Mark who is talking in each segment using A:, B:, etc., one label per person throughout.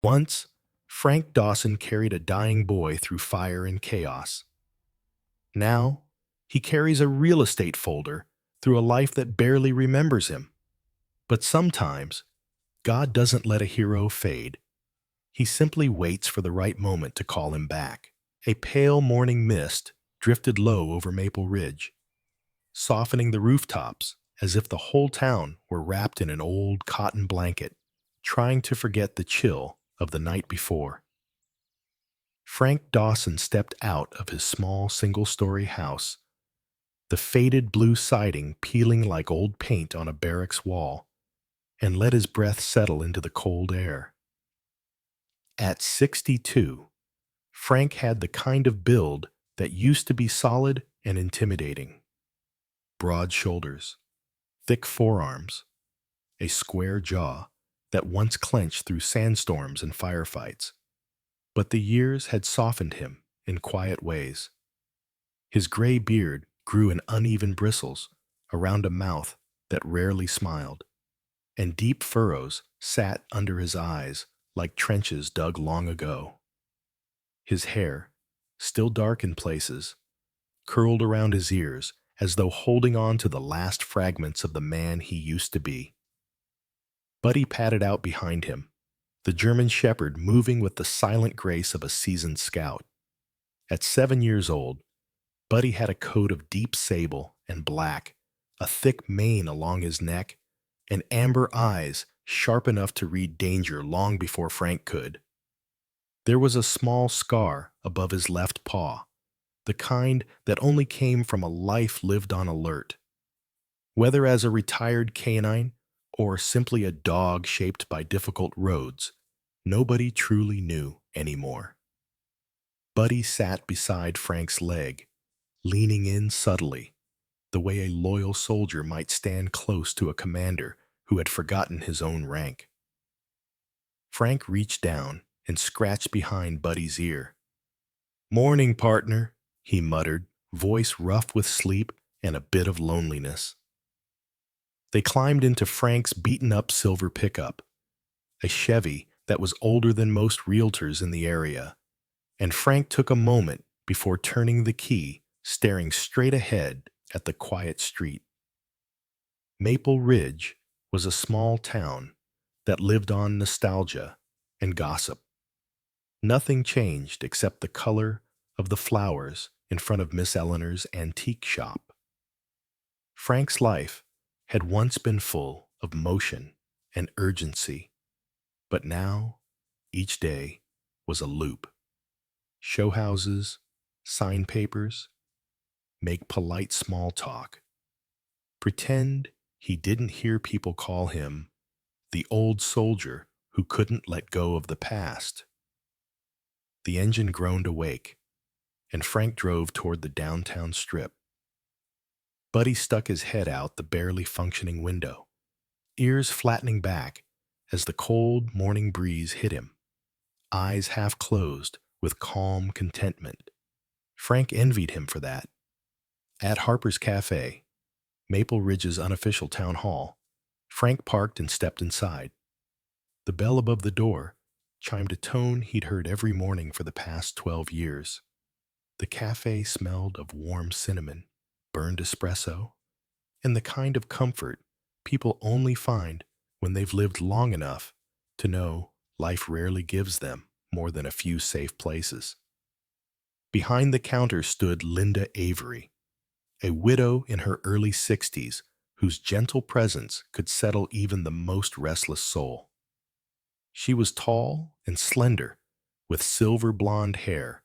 A: Once, Frank Dawson carried a dying boy through fire and chaos. Now, he carries a real estate folder through a life that barely remembers him. But sometimes, God doesn't let a hero fade. He simply waits for the right moment to call him back. A pale morning mist drifted low over Maple Ridge, softening the rooftops as if the whole town were wrapped in an old cotton blanket, trying to forget the chill of the night before. Frank Dawson stepped out of his small single-story house, the faded blue siding peeling like old paint on a barracks wall, and let his breath settle into the cold air. At 62, Frank had the kind of build that used to be solid and intimidating. Broad shoulders, thick forearms, a square jaw that once clenched through sandstorms and firefights. But the years had softened him in quiet ways. His gray beard grew in uneven bristles around a mouth that rarely smiled, and deep furrows sat under his eyes like trenches dug long ago. His hair, still dark in places, curled around his ears as though holding on to the last fragments of the man he used to be. Buddy padded out behind him, the German shepherd moving with the silent grace of a seasoned scout. At 7 years old, Buddy had a coat of deep sable and black, a thick mane along his neck, and amber eyes sharp enough to read danger long before Frank could. There was a small scar above his left paw, the kind that only came from a life lived on alert. Whether as a retired canine or simply a dog shaped by difficult roads, nobody truly knew anymore. Buddy sat beside Frank's leg, leaning in subtly, the way a loyal soldier might stand close to a commander who had forgotten his own rank. Frank reached down and scratched behind Buddy's ear. "Morning, partner," he muttered, voice rough with sleep and a bit of loneliness. They climbed into Frank's beaten-up silver pickup, a Chevy that was older than most realtors in the area, and Frank took a moment before turning the key, staring straight ahead at the quiet street. Maple Ridge was a small town that lived on nostalgia and gossip. Nothing changed except the color of the flowers in front of Miss Eleanor's antique shop. Frank's life had once been full of motion and urgency, but now each day was a loop. Show houses, sign papers, make polite small talk. Pretend he didn't hear people call him the old soldier who couldn't let go of the past. The engine groaned awake, and Frank drove toward the downtown strip. Buddy stuck his head out the barely functioning window, ears flattening back as the cold morning breeze hit him, eyes half closed with calm contentment. Frank envied him for that. At Harper's Cafe, Maple Ridge's unofficial town hall, Frank parked and stepped inside. The bell above the door chimed a tone he'd heard every morning for the past 12 years. The cafe smelled of warm cinnamon, burned espresso, and the kind of comfort people only find when they've lived long enough to know life rarely gives them more than a few safe places. Behind the counter stood Linda Avery, a widow in her early 60s whose gentle presence could settle even the most restless soul. She was tall and slender, with silver blonde hair,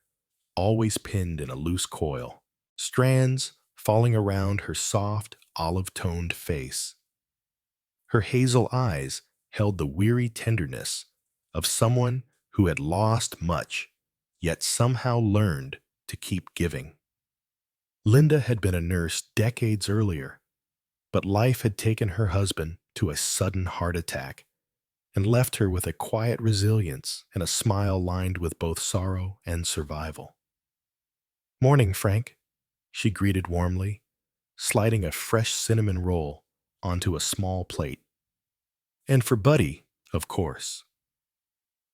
A: always pinned in a loose coil, strands falling around her soft, olive-toned face. Her hazel eyes held the weary tenderness of someone who had lost much, yet somehow learned to keep giving. Linda had been a nurse decades earlier, but life had taken her husband to a sudden heart attack and left her with a quiet resilience and a smile lined with both sorrow and survival. "Morning, Frank," she greeted warmly, sliding a fresh cinnamon roll onto a small plate. "And for Buddy, of course."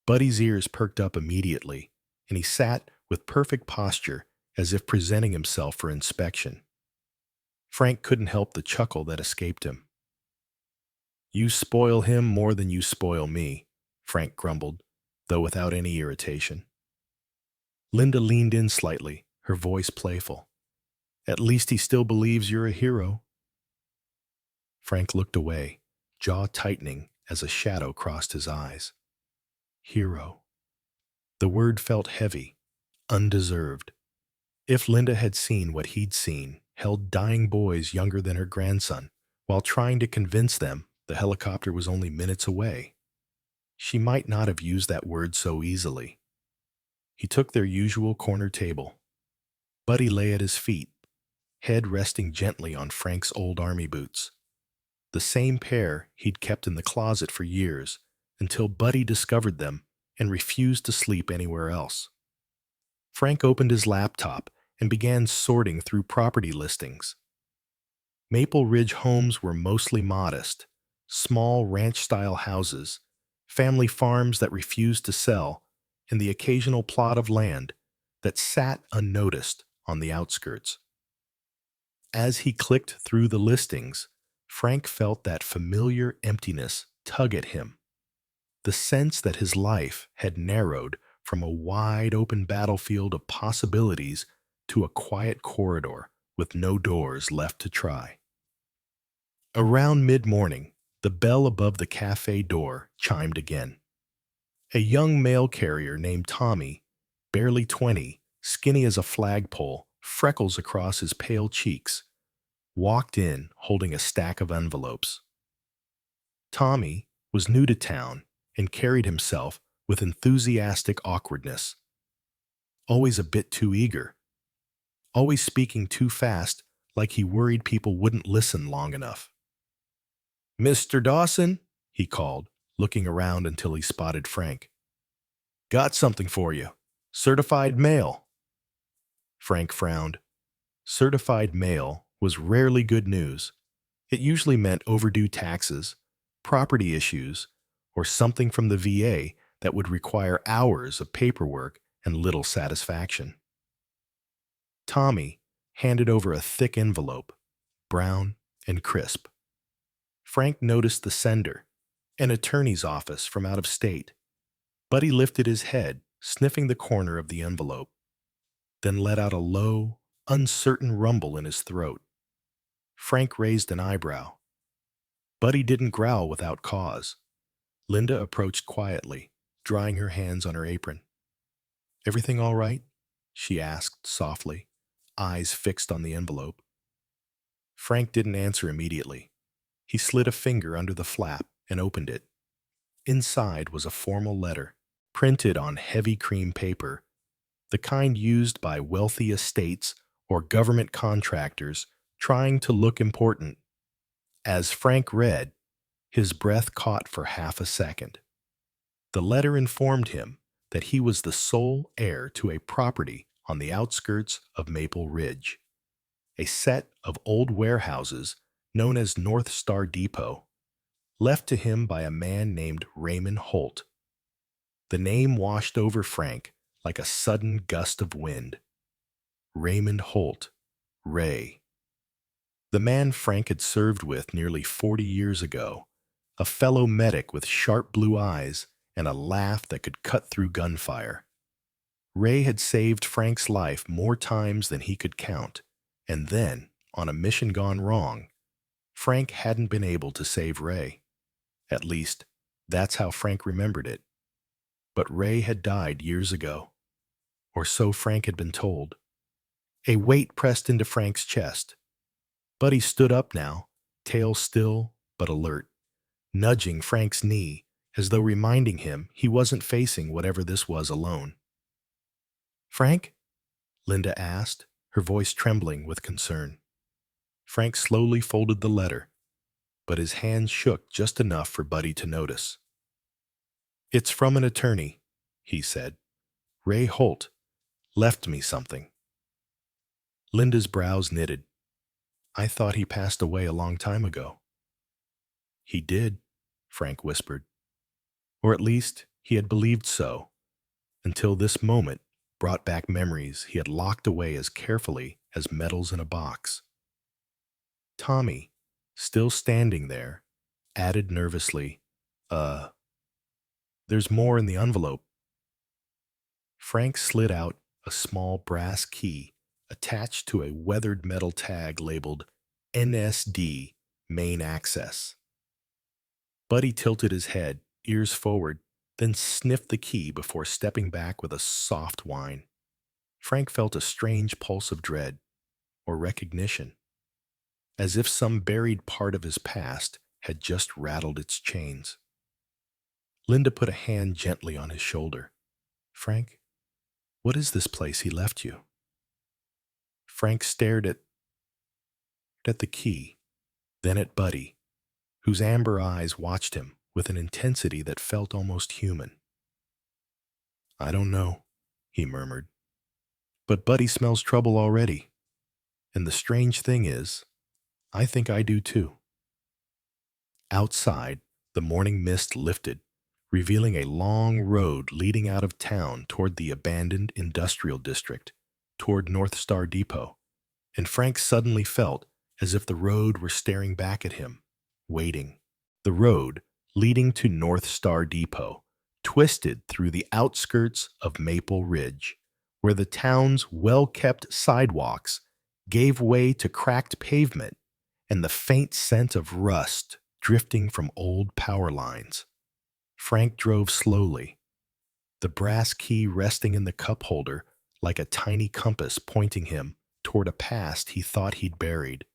A: Buddy's ears perked up immediately, and he sat with perfect posture as if presenting himself for inspection. Frank couldn't help the chuckle that escaped him. "You spoil him more than you spoil me," Frank grumbled, though without any irritation. Linda leaned in slightly, her voice playful. "At least he still believes you're a hero." Frank looked away, jaw tightening as a shadow crossed his eyes. Hero. The word felt heavy, undeserved. If Linda had seen what he'd seen, held dying boys younger than her grandson, while trying to convince them the helicopter was only minutes away, she might not have used that word so easily. He took their usual corner table. Buddy lay at his feet, head resting gently on Frank's old army boots. The same pair he'd kept in the closet for years, until Buddy discovered them and refused to sleep anywhere else. Frank opened his laptop and began sorting through property listings. Maple Ridge homes were mostly modest, small ranch-style houses, family farms that refused to sell, and the occasional plot of land that sat unnoticed on the outskirts. As he clicked through the listings, Frank felt that familiar emptiness tug at him, the sense that his life had narrowed from a wide-open battlefield of possibilities to a quiet corridor with no doors left to try. Around mid-morning, the bell above the cafe door chimed again. A young mail carrier named Tommy, barely 20, skinny as a flagpole, freckles across his pale cheeks, walked in holding a stack of envelopes. Tommy was new to town and carried himself with enthusiastic awkwardness. Always a bit too eager. Always speaking too fast, like he worried people wouldn't listen long enough. "Mr. Dawson," he called, looking around until he spotted Frank. "Got something for you. Certified mail." Frank frowned. Certified mail was rarely good news. It usually meant overdue taxes, property issues, or something from the VA that would require hours of paperwork and little satisfaction. Tommy handed over a thick envelope, brown and crisp. Frank noticed the sender, an attorney's office from out of state. Buddy lifted his head, sniffing the corner of the envelope, then let out a low, uncertain rumble in his throat. Frank raised an eyebrow. Buddy didn't growl without cause. Linda approached quietly, drying her hands on her apron. "Everything all right?" she asked softly, eyes fixed on the envelope. Frank didn't answer immediately. He slid a finger under the flap and opened it. Inside was a formal letter, printed on heavy cream paper, the kind used by wealthy estates or government contractors trying to look important. As Frank read, his breath caught for half a second. The letter informed him that he was the sole heir to a property on the outskirts of Maple Ridge, a set of old warehouses known as North Star Depot, left to him by a man named Raymond Holt. The name washed over Frank like a sudden gust of wind. Raymond Holt, Ray. The man Frank had served with nearly 40 years ago, a fellow medic with sharp blue eyes and a laugh that could cut through gunfire. Ray had saved Frank's life more times than he could count, and then, on a mission gone wrong, Frank hadn't been able to save Ray. At least, that's how Frank remembered it. But Ray had died years ago, or so Frank had been told. A weight pressed into Frank's chest. Buddy stood up now, tail still but alert, nudging Frank's knee as though reminding him he wasn't facing whatever this was alone. "Frank?" Linda asked, her voice trembling with concern. Frank slowly folded the letter, but his hands shook just enough for Buddy to notice. "It's from an attorney," he said. "Ray Holt left me something." Linda's brows knitted. "I thought he passed away a long time ago." "He did," Frank whispered. "Or at least, He had believed so, until this moment brought back memories he had locked away as carefully as medals in a box. Tommy, still standing there, added nervously, Uh, there's more in the envelope. Frank slid out a small brass key attached to a weathered metal tag labeled NSD Main Access. Buddy tilted his head, ears forward, then sniffed the key before stepping back with a soft whine. Frank felt a strange pulse of dread, or recognition, as if some buried part of his past had just rattled its chains. Linda put a hand gently on his shoulder. Frank, what is this place he left you? Frank stared at the key, then at Buddy, whose amber eyes watched him with an intensity that felt almost human. I don't know, he murmured. But Buddy smells trouble already. And the strange thing is, I think I do too. Outside, the morning mist lifted, revealing a long road leading out of town toward the abandoned industrial district, toward North Star Depot. And Frank suddenly felt as if the road were staring back at him, waiting. The road, leading to North Star Depot, twisted through the outskirts of Maple Ridge, where the town's well-kept sidewalks gave way to cracked pavement and the faint scent of rust drifting from old power lines. Frank drove slowly, the brass key resting in the cup holder like a tiny compass pointing him toward a past he thought he'd buried.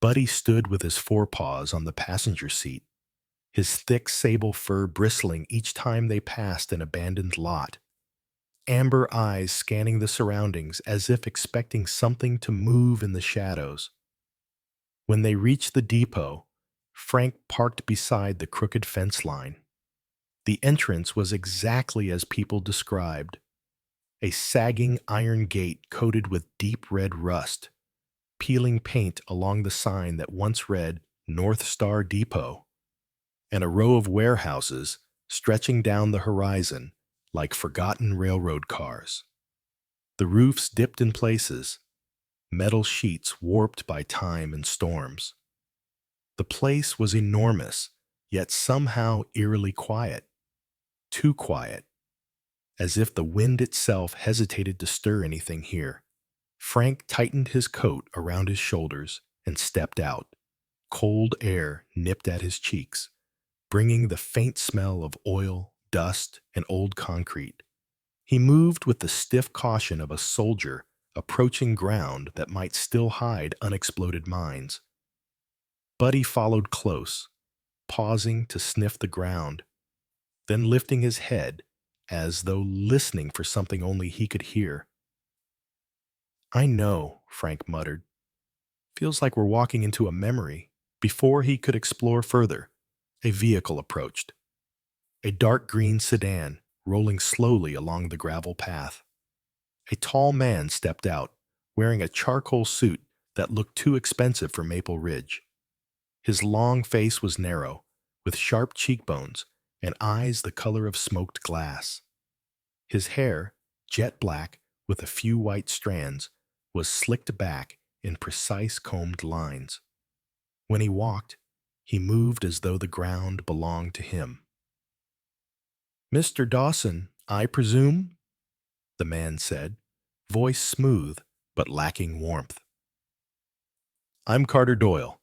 A: Buddy stood with his forepaws on the passenger seat, his thick sable fur bristling each time they passed an abandoned lot, amber eyes scanning the surroundings as if expecting something to move in the shadows. When they reached the depot, Frank parked beside the crooked fence line. The entrance was exactly as people described, a sagging iron gate coated with deep red rust, peeling paint along the sign that once read North Star Depot, and a row of warehouses stretching down the horizon like forgotten railroad cars. The roofs dipped in places, metal sheets warped by time and storms. The place was enormous, yet somehow eerily quiet. Too quiet, as if the wind itself hesitated to stir anything here. Frank tightened his coat around his shoulders and stepped out. Cold air nipped at his cheeks, bringing the faint smell of oil, dust, and old concrete. He moved with the stiff caution of a soldier approaching ground that might still hide unexploded mines. Buddy followed close, pausing to sniff the ground, then lifting his head as though listening for something only he could hear. I know, Frank muttered. Feels like we're walking into a memory. Before he could explore further, a vehicle approached. A dark green sedan rolling slowly along the gravel path. A tall man stepped out, wearing a charcoal suit that looked too expensive for Maple Ridge. His long face was narrow, with sharp cheekbones and eyes the color of smoked glass. His hair, jet black with a few white strands, was slicked back in precise combed lines. When he walked, he moved as though the ground belonged to him. Mr. Dawson, I presume? The man said, voice smooth but lacking warmth. I'm Carter Doyle,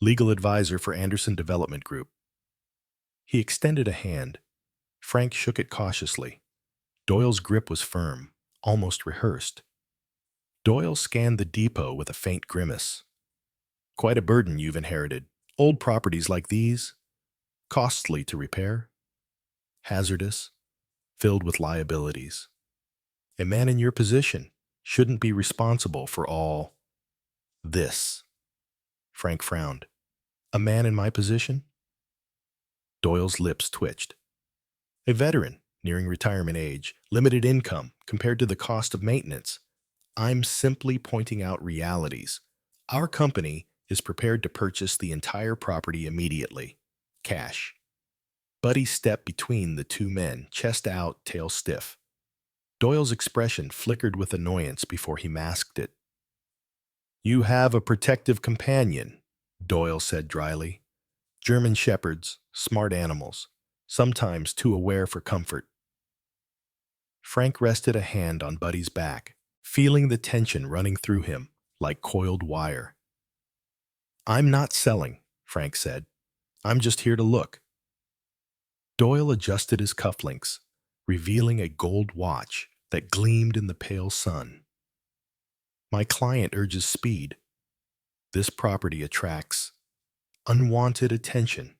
A: legal advisor for Anderson Development Group. He extended a hand. Frank shook it cautiously. Doyle's grip was firm, almost rehearsed. Doyle scanned the depot with a faint grimace. Quite a burden you've inherited. Old properties like these, costly to repair, hazardous, filled with liabilities. A man in your position shouldn't be responsible for all this. Frank frowned. A man in my position? Doyle's lips twitched. A veteran, nearing retirement age, limited income compared to the cost of maintenance. I'm simply pointing out realities. Our company is prepared to purchase the entire property immediately. Cash. Buddy stepped between the two men, chest out, tail stiff. Doyle's expression flickered with annoyance before he masked it. "You have a protective companion," Doyle said dryly. "German shepherds, smart animals, sometimes too aware for comfort." Frank rested a hand on Buddy's back, feeling the tension running through him like coiled wire. "I'm not selling," Frank said. "I'm just here to look." Doyle adjusted his cufflinks, revealing a gold watch that gleamed in the pale sun. "My client urges speed. This property attracts unwanted attention.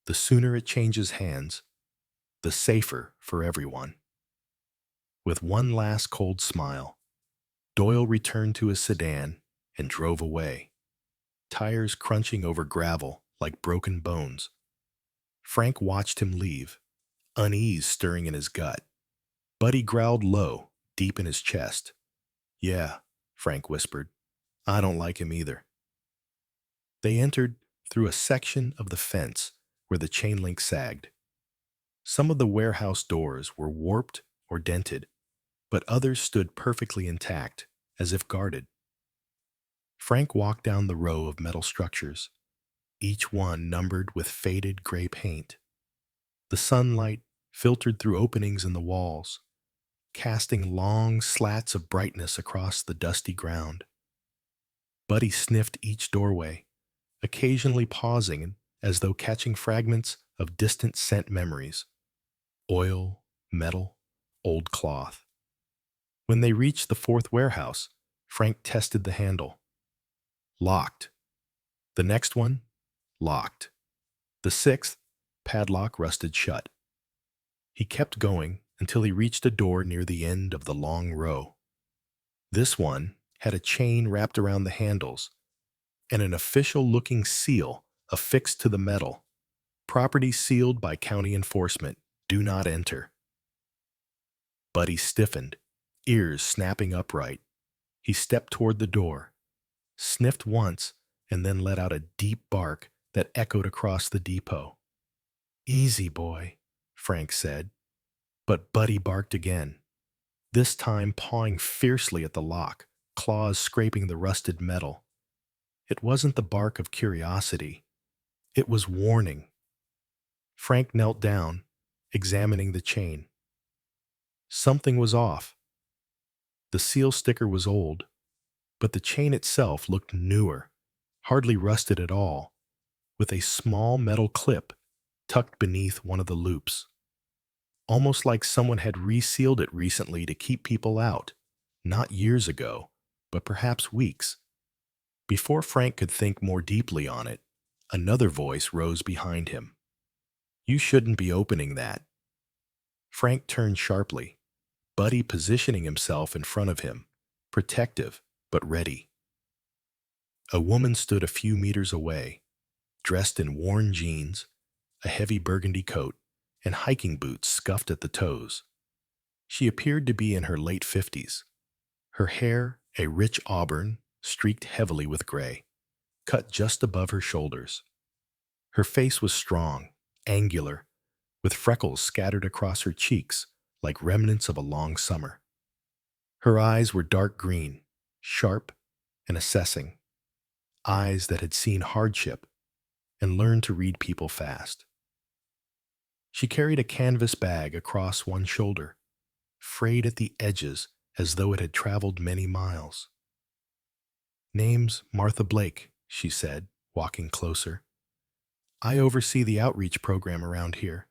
A: The sooner it changes hands, the safer for everyone." With one last cold smile, Doyle returned to his sedan and drove away, tires crunching over gravel like broken bones. Frank watched him leave, unease stirring in his gut. Buddy growled low, deep in his chest. "Yeah," Frank whispered. "I don't like him either." They entered through a section of the fence where the chain link sagged. Some of the warehouse doors were warped or dented, but others stood perfectly intact, as if guarded. Frank walked down the row of metal structures, each one numbered with faded gray paint. The sunlight filtered through openings in the walls, casting long slats of brightness across the dusty ground. Buddy sniffed each doorway, occasionally pausing as though catching fragments of distant scent memories. Oil, metal, old cloth. When they reached the fourth warehouse, Frank tested the handle. Locked. The next one, locked. The sixth, padlock rusted shut. He kept going until he reached a door near the end of the long row. This one had a chain wrapped around the handles and an official-looking seal affixed to the metal. "Property sealed by county enforcement. Do not enter." Buddy stiffened, ears snapping upright. He stepped toward the door, sniffed once, and then let out a deep bark that echoed across the depot. "Easy, boy," Frank said. But Buddy barked again, this time pawing fiercely at the lock, claws scraping the rusted metal. It wasn't the bark of curiosity. It was warning. Frank knelt down, examining the chain. Something was off. The seal sticker was old, but the chain itself looked newer, hardly rusted at all, with a small metal clip tucked beneath one of the loops. Almost like someone had resealed it recently to keep people out, not years ago, but perhaps weeks. Before Frank could think more deeply on it, another voice rose behind him. "You shouldn't be opening that." Frank turned sharply, Buddy positioning himself in front of him, protective but ready. A woman stood a few meters away, dressed in worn jeans, a heavy burgundy coat, and hiking boots scuffed at the toes. She appeared to be in her late 50s. Her hair, a rich auburn, streaked heavily with gray, cut just above her shoulders. Her face was strong, angular, with freckles scattered across her cheeks like remnants of a long summer. Her eyes were dark green, sharp and assessing, eyes that had seen hardship and learned to read people fast. She carried a canvas bag across one shoulder, frayed at the edges as though it had traveled many miles. "Name's Martha Blake," she said, walking closer. "I oversee the outreach program around here."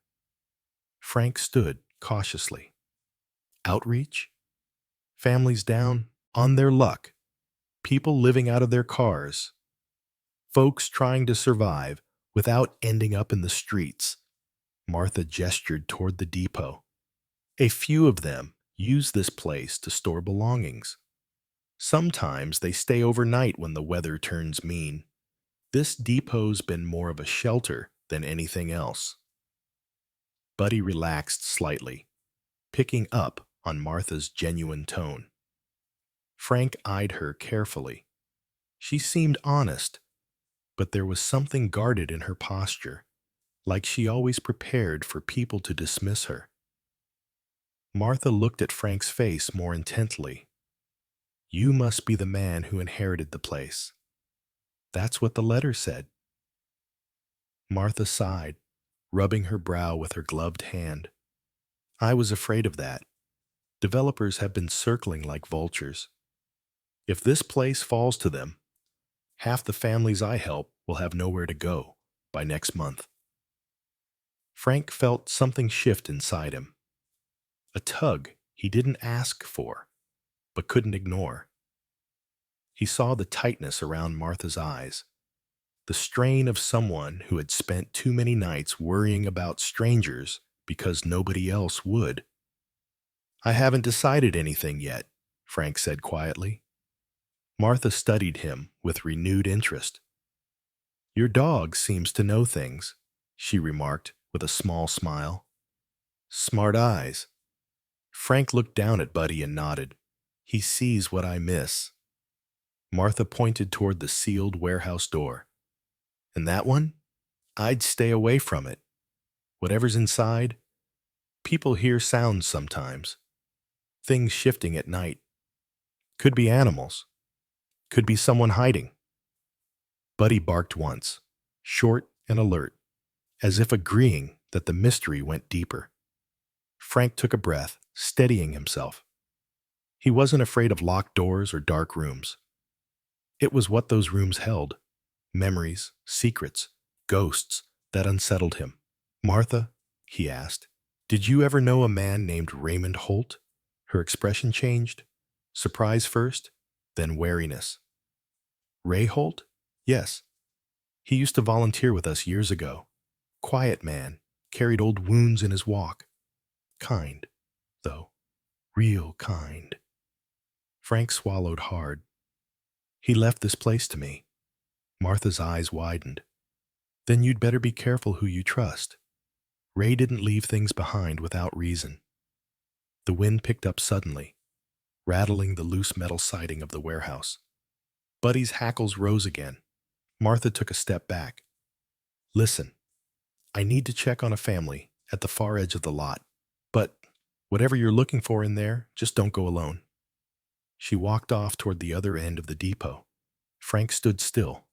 A: Frank stood cautiously. Outreach? Families down on their luck. People living out of their cars. Folks trying to survive without ending up in the streets. Martha gestured toward the depot. "A few of them use this place to store belongings. Sometimes they stay overnight when the weather turns mean. This depot's been more of a shelter than anything else." Buddy relaxed slightly, picking up on Martha's genuine tone. Frank eyed her carefully. She seemed honest, but there was something guarded in her posture, like she always prepared for people to dismiss her. Martha looked at Frank's face more intently. "You must be the man who inherited the place." "That's what the letter said." Martha sighed, rubbing her brow with her gloved hand. "I was afraid of that. Developers have been circling like vultures. If this place falls to them, half the families I help will have nowhere to go by next month." Frank felt something shift inside him, a tug he didn't ask for, but couldn't ignore. He saw the tightness around Martha's eyes, the strain of someone who had spent too many nights worrying about strangers because nobody else would. "I haven't decided anything yet," Frank said quietly. Martha studied him with renewed interest. "Your dog seems to know things," she remarked with a small smile. "Smart eyes." Frank looked down at Buddy and nodded. "He sees what I miss." Martha pointed toward the sealed warehouse door. "And that one? I'd stay away from it. Whatever's inside, people hear sounds sometimes. Things shifting at night. Could be animals. Could be someone hiding." Buddy barked once, short and alert, as if agreeing that the mystery went deeper. Frank took a breath, steadying himself. He wasn't afraid of locked doors or dark rooms. It was what those rooms held: memories, secrets, ghosts that unsettled him. "Martha," he asked, "did you ever know a man named Raymond Holt?" Her expression changed. Surprise first, then wariness. "Ray Holt? Yes. He used to volunteer with us years ago. Quiet man, carried old wounds in his walk. Kind, though. Real kind." Frank swallowed hard. "He left this place to me." Martha's eyes widened. "Then you'd better be careful who you trust. Ray didn't leave things behind without reason." The wind picked up suddenly, rattling the loose metal siding of the warehouse. Buddy's hackles rose again. Martha took a step back. "Listen, I need to check on a family at the far edge of the lot. But whatever you're looking for in there, just don't go alone." She walked off toward the other end of the depot. Frank stood still,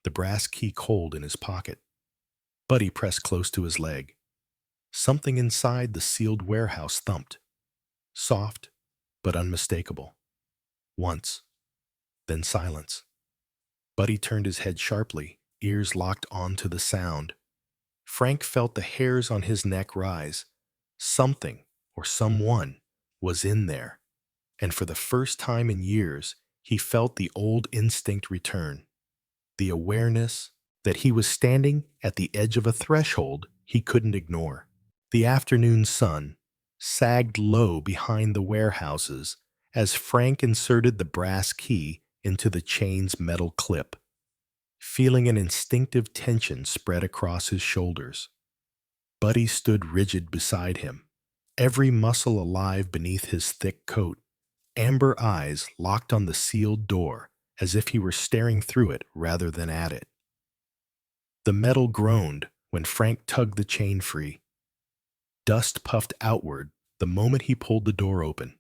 A: the brass key cold in his pocket. Buddy pressed close to his leg. Something inside the sealed warehouse thumped. Soft, but unmistakable. Once, then silence. Buddy turned his head sharply, ears locked onto the sound. Frank felt the hairs on his neck rise. Something, or someone, was in there. And for the first time in years, he felt the old instinct return. The awareness that he was standing at the edge of a threshold he couldn't ignore. The afternoon sun sagged low behind the warehouses as Frank inserted the brass key into the chain's metal clip, feeling an instinctive tension spread across his shoulders. Buddy stood rigid beside him, every muscle alive beneath his thick coat, amber eyes locked on the sealed door as if he were staring through it rather than at it. The metal groaned when Frank tugged the chain free. Dust puffed outward the moment he pulled the door open,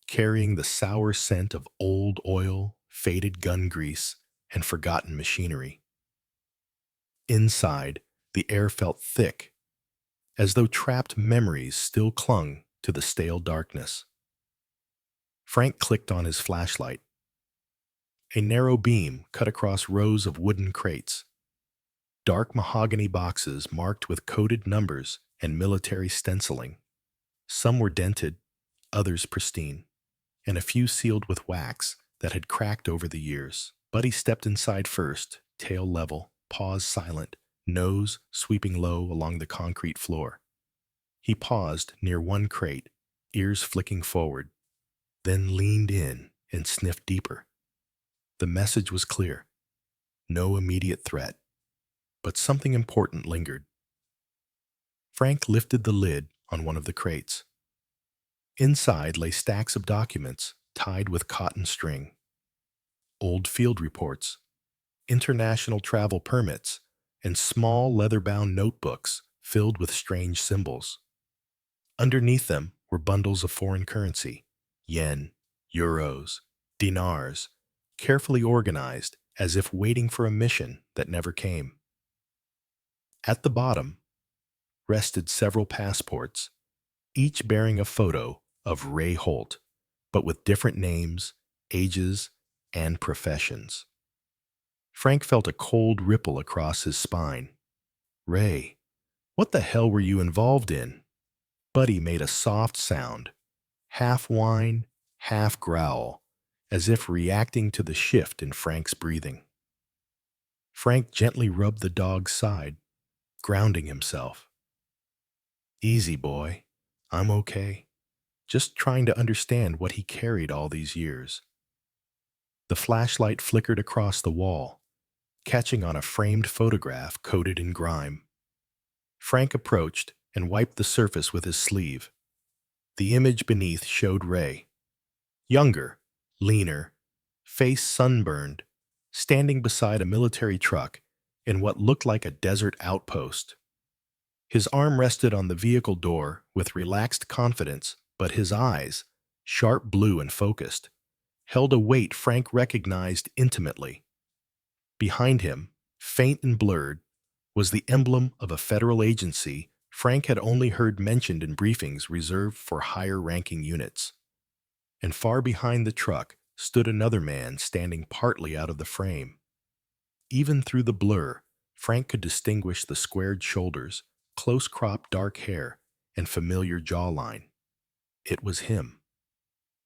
A: carrying the sour scent of old oil, faded gun grease, and forgotten machinery. Inside, the air felt thick, as though trapped memories still clung to the stale darkness. Frank clicked on his flashlight. A narrow beam cut across rows of wooden crates. Dark mahogany boxes marked with coded numbers and military stenciling. Some were dented, others pristine, and a few sealed with wax that had cracked over the years. Buddy stepped inside first, tail level, paws silent, nose sweeping low along the concrete floor. He paused near one crate, ears flicking forward, then leaned in and sniffed deeper. The message was clear. No immediate threat, but something important lingered. Frank lifted the lid on one of the crates. Inside lay stacks of documents tied with cotton string. Old field reports, international travel permits, and small leather-bound notebooks filled with strange symbols. Underneath them were bundles of foreign currency, yen, euros, dinars, carefully organized as if waiting for a mission that never came. At the bottom rested several passports, each bearing a photo of Ray Holt, but with different names, ages, and professions. Frank felt a cold ripple across his spine. Ray, what the hell were you involved in? Buddy made a soft sound, half whine, half growl, as if reacting to the shift in Frank's breathing. Frank gently rubbed the dog's side, grounding himself. Easy, boy. I'm okay. Just trying to understand what he carried all these years. The flashlight flickered across the wall, catching on a framed photograph coated in grime. Frank approached and wiped the surface with his sleeve. The image beneath showed Ray, younger, leaner, face sunburned, standing beside a military truck in what looked like a desert outpost. His arm rested on the vehicle door with relaxed confidence, but his eyes, sharp blue and focused, held a weight Frank recognized intimately. Behind him, faint and blurred, was the emblem of a federal agency Frank had only heard mentioned in briefings reserved for higher-ranking units. And far behind the truck stood another man standing partly out of the frame. Even through the blur, Frank could distinguish the squared shoulders, close-cropped dark hair, and familiar jawline. It was him.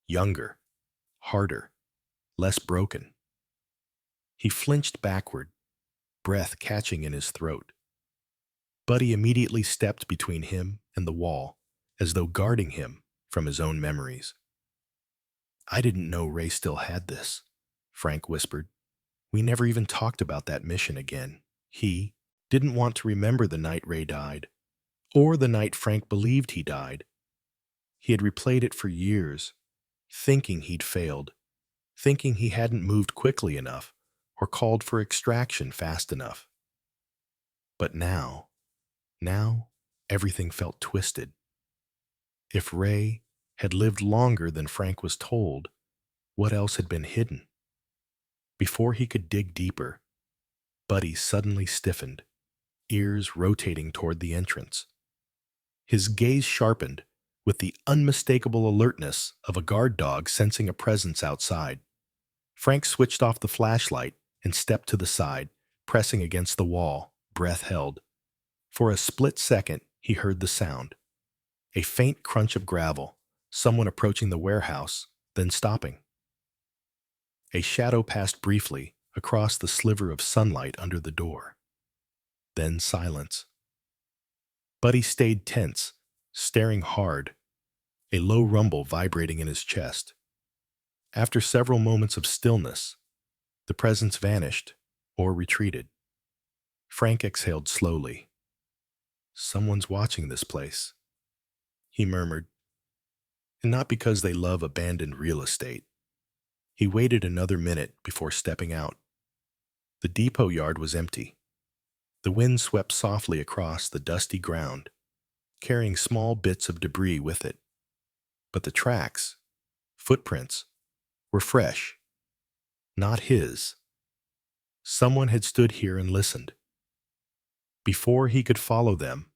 A: Younger, harder, less broken. He flinched backward, breath catching in his throat. Buddy immediately stepped between him and the wall, as though guarding him from his own memories. I didn't know Ray still had this, Frank whispered. We never even talked about that mission again. He didn't want to remember the night Ray died, or the night Frank believed he died. He had replayed it for years, thinking he'd failed, thinking he hadn't moved quickly enough or called for extraction fast enough. But now, everything felt twisted. If Ray had lived longer than Frank was told, what else had been hidden? Before he could dig deeper, Buddy suddenly stiffened, ears rotating toward the entrance. His gaze sharpened with the unmistakable alertness of a guard dog sensing a presence outside. Frank switched off the flashlight and stepped to the side, pressing against the wall, breath held. For a split second, he heard the sound. A faint crunch of gravel, someone approaching the warehouse, then stopping. A shadow passed briefly across the sliver of sunlight under the door. Then silence. Buddy stayed tense, staring hard, a low rumble vibrating in his chest. After several moments of stillness, the presence vanished or retreated. Frank exhaled slowly. Someone's watching this place, he murmured. And not because they love abandoned real estate. He waited another minute before stepping out. The depot yard was empty. The wind swept softly across the dusty ground, carrying small bits of debris with it. But the tracks, footprints, were fresh. Not his. Someone had stood here and listened. Before he could follow them,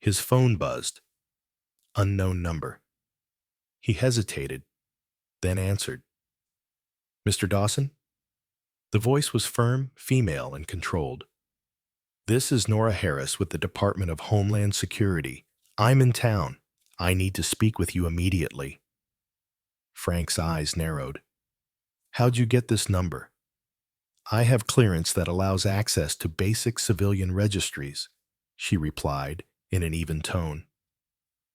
A: his phone buzzed. Unknown number. He hesitated, then answered. Mr. Dawson? The voice was firm, female, and controlled. This is Nora Harris with the Department of Homeland Security. I'm in town. I need to speak with you immediately. Frank's eyes narrowed. How'd you get this number? I have clearance that allows access to basic civilian registries, she replied in an even tone.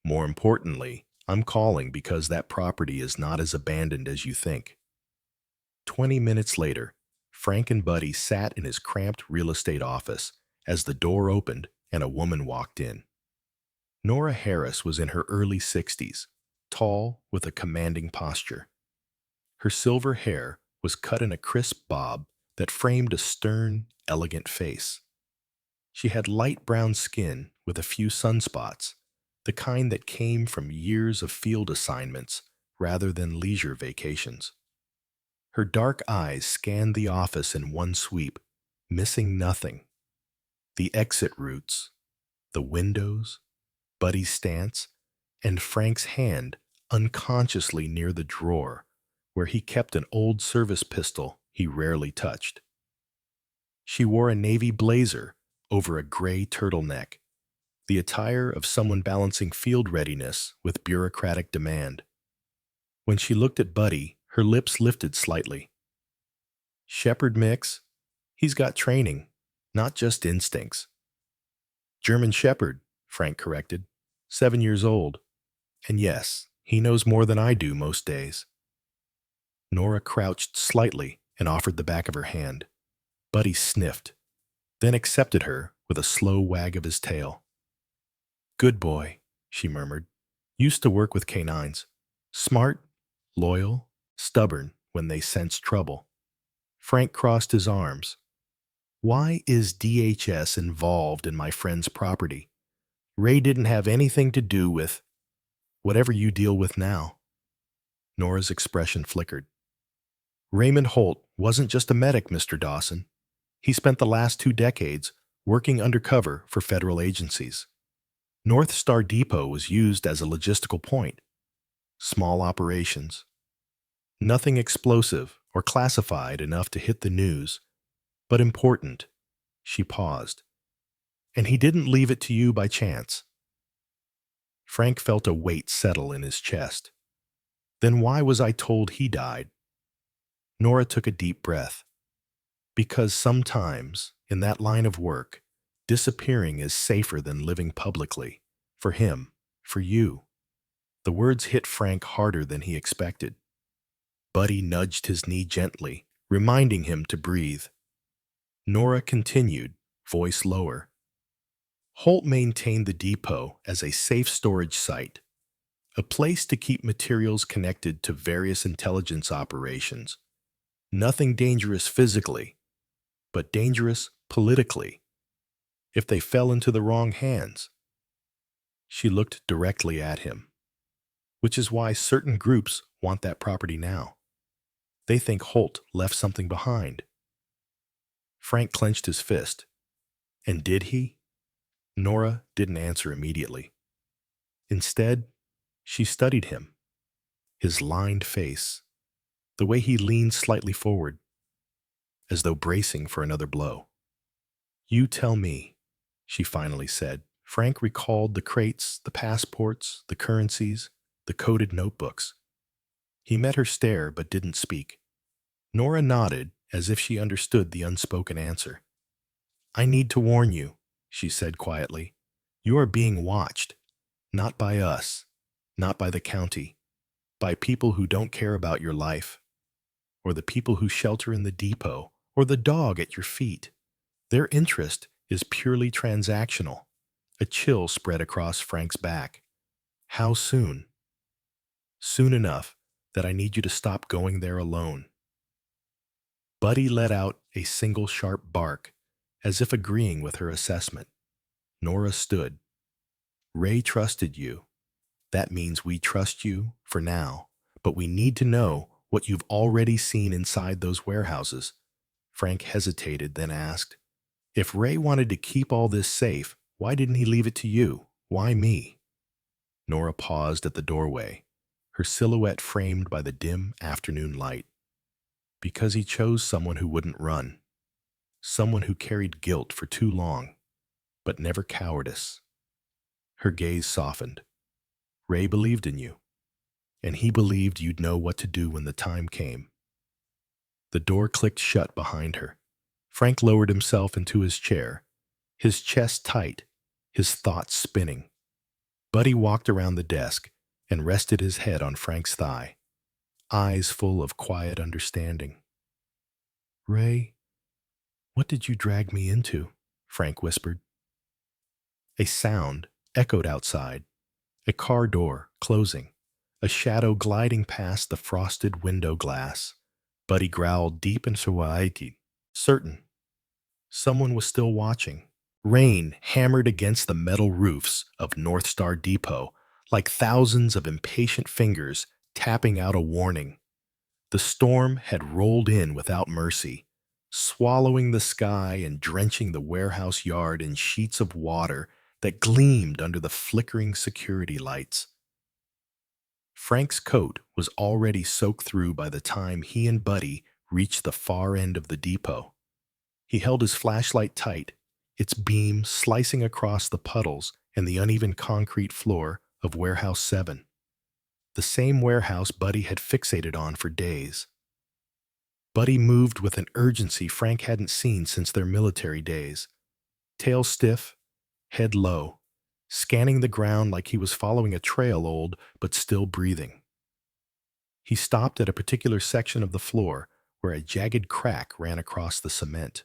A: More importantly, I'm calling because that property is not as abandoned as you think. 20 minutes later, Frank and Buddy sat in his cramped real estate office as the door opened and a woman walked in. Nora Harris was in her early 60s, tall with a commanding posture. Her silver hair was cut in a crisp bob that framed a stern, elegant face. She had light brown skin with a few sunspots, the kind that came from years of field assignments rather than leisure vacations. Her dark eyes scanned the office in one sweep, missing nothing. The exit routes, the windows, Buddy's stance, and Frank's hand unconsciously near the drawer where he kept an old service pistol he rarely touched. She wore a navy blazer over a gray turtleneck, the attire of someone balancing field readiness with bureaucratic demand. When she looked at Buddy, her lips lifted slightly. Shepherd mix, he's got training, not just instincts. German Shepherd, Frank corrected. 7 years old. And yes, he knows more than I do most days. Nora crouched slightly and offered the back of her hand. Buddy sniffed, then accepted her with a slow wag of his tail. Good boy, she murmured. Used to work with canines. Smart, loyal, stubborn when they sensed trouble. Frank crossed his arms. Why is DHS involved in my friend's property? Ray didn't have anything to do with whatever you deal with now. Nora's expression flickered. Raymond Holt wasn't just a medic, Mr. Dawson. He spent the last 2 decades working undercover for federal agencies. North Star Depot was used as a logistical point. Small operations. Nothing explosive or classified enough to hit the news, but important. She paused. And he didn't leave it to you by chance. Frank felt a weight settle in his chest. Then why was I told he died? Nora took a deep breath. Because sometimes, in that line of work, disappearing is safer than living publicly. For him, for you. The words hit Frank harder than he expected. Buddy nudged his knee gently, reminding him to breathe. Nora continued, voice lower. Holt maintained the depot as a safe storage site, a place to keep materials connected to various intelligence operations. Nothing dangerous physically, but dangerous politically, if they fell into the wrong hands. She looked directly at him, which is why certain groups want that property now. They think Holt left something behind. Frank clenched his fist. And did he? Nora didn't answer immediately. Instead, she studied him, his lined face, the way he leaned slightly forward, as though bracing for another blow. You tell me, she finally said. Frank recalled the crates, the passports, the currencies, the coded notebooks. He met her stare but didn't speak. Nora nodded as if she understood the unspoken answer. I need to warn you, she said quietly. You are being watched, not by us, not by the county, by people who don't care about your life, or the people who shelter in the depot, or the dog at your feet. Their interest is purely transactional. A chill spread across Frank's back. How soon? Soon enough that I need you to stop going there alone. Buddy let out a single sharp bark, as if agreeing with her assessment. Nora stood. Ray trusted you. That means we trust you for now, but we need to know what you've already seen inside those warehouses. Frank hesitated, then asked, if Ray wanted to keep all this safe, why didn't he leave it to you? Why me? Nora paused at the doorway, her silhouette framed by the dim afternoon light. Because he chose someone who wouldn't run. Someone who carried guilt for too long, but never cowardice. Her gaze softened. Ray believed in you, and he believed you'd know what to do when the time came. The door clicked shut behind her. Frank lowered himself into his chair, his chest tight, his thoughts spinning. Buddy walked around the desk and rested his head on Frank's thigh, eyes full of quiet understanding. Ray, what did you drag me into? Frank whispered. A sound echoed outside, a car door closing, a shadow gliding past the frosted window glass. Buddy growled deep and certain. Someone was still watching. Rain hammered against the metal roofs of North Star Depot like thousands of impatient fingers tapping out a warning. The storm had rolled in without mercy, swallowing the sky and drenching the warehouse yard in sheets of water that gleamed under the flickering security lights. Frank's coat was already soaked through by the time he and Buddy reached the far end of the depot. He held his flashlight tight, its beam slicing across the puddles and the uneven concrete floor of Warehouse 7, the same warehouse Buddy had fixated on for days. Buddy moved with an urgency Frank hadn't seen since their military days, tail stiff, head low, scanning the ground like he was following a trail old but still breathing. He stopped at a particular section of the floor where a jagged crack ran across the cement.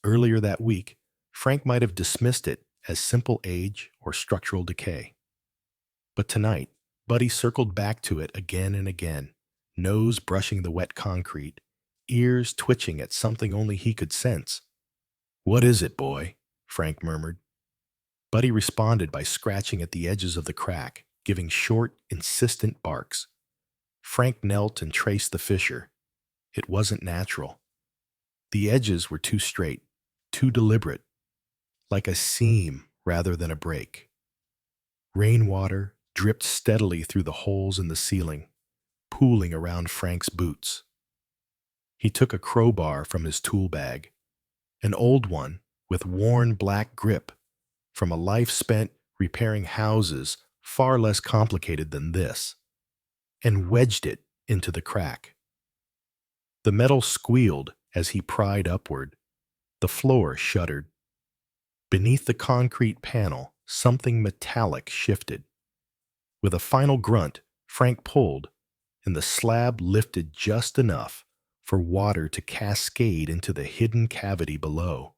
A: Earlier that week, Frank might have dismissed it as simple age or structural decay. But tonight, Buddy circled back to it again and again, nose brushing the wet concrete, ears twitching at something only he could sense. "What is it, boy?" Frank murmured. Buddy responded by scratching at the edges of the crack, giving short, insistent barks. Frank knelt and traced the fissure. It wasn't natural. The edges were too straight, too deliberate, like a seam rather than a break. Rainwater dripped steadily through the holes in the ceiling, pooling around Frank's boots. He took a crowbar from his tool bag, an old one with worn black grip from a life spent repairing houses far less complicated than this, and wedged it into the crack. The metal squealed as he pried upward. The floor shuddered. Beneath the concrete panel, something metallic shifted. With a final grunt, Frank pulled, and the slab lifted just enough for water to cascade into the hidden cavity below.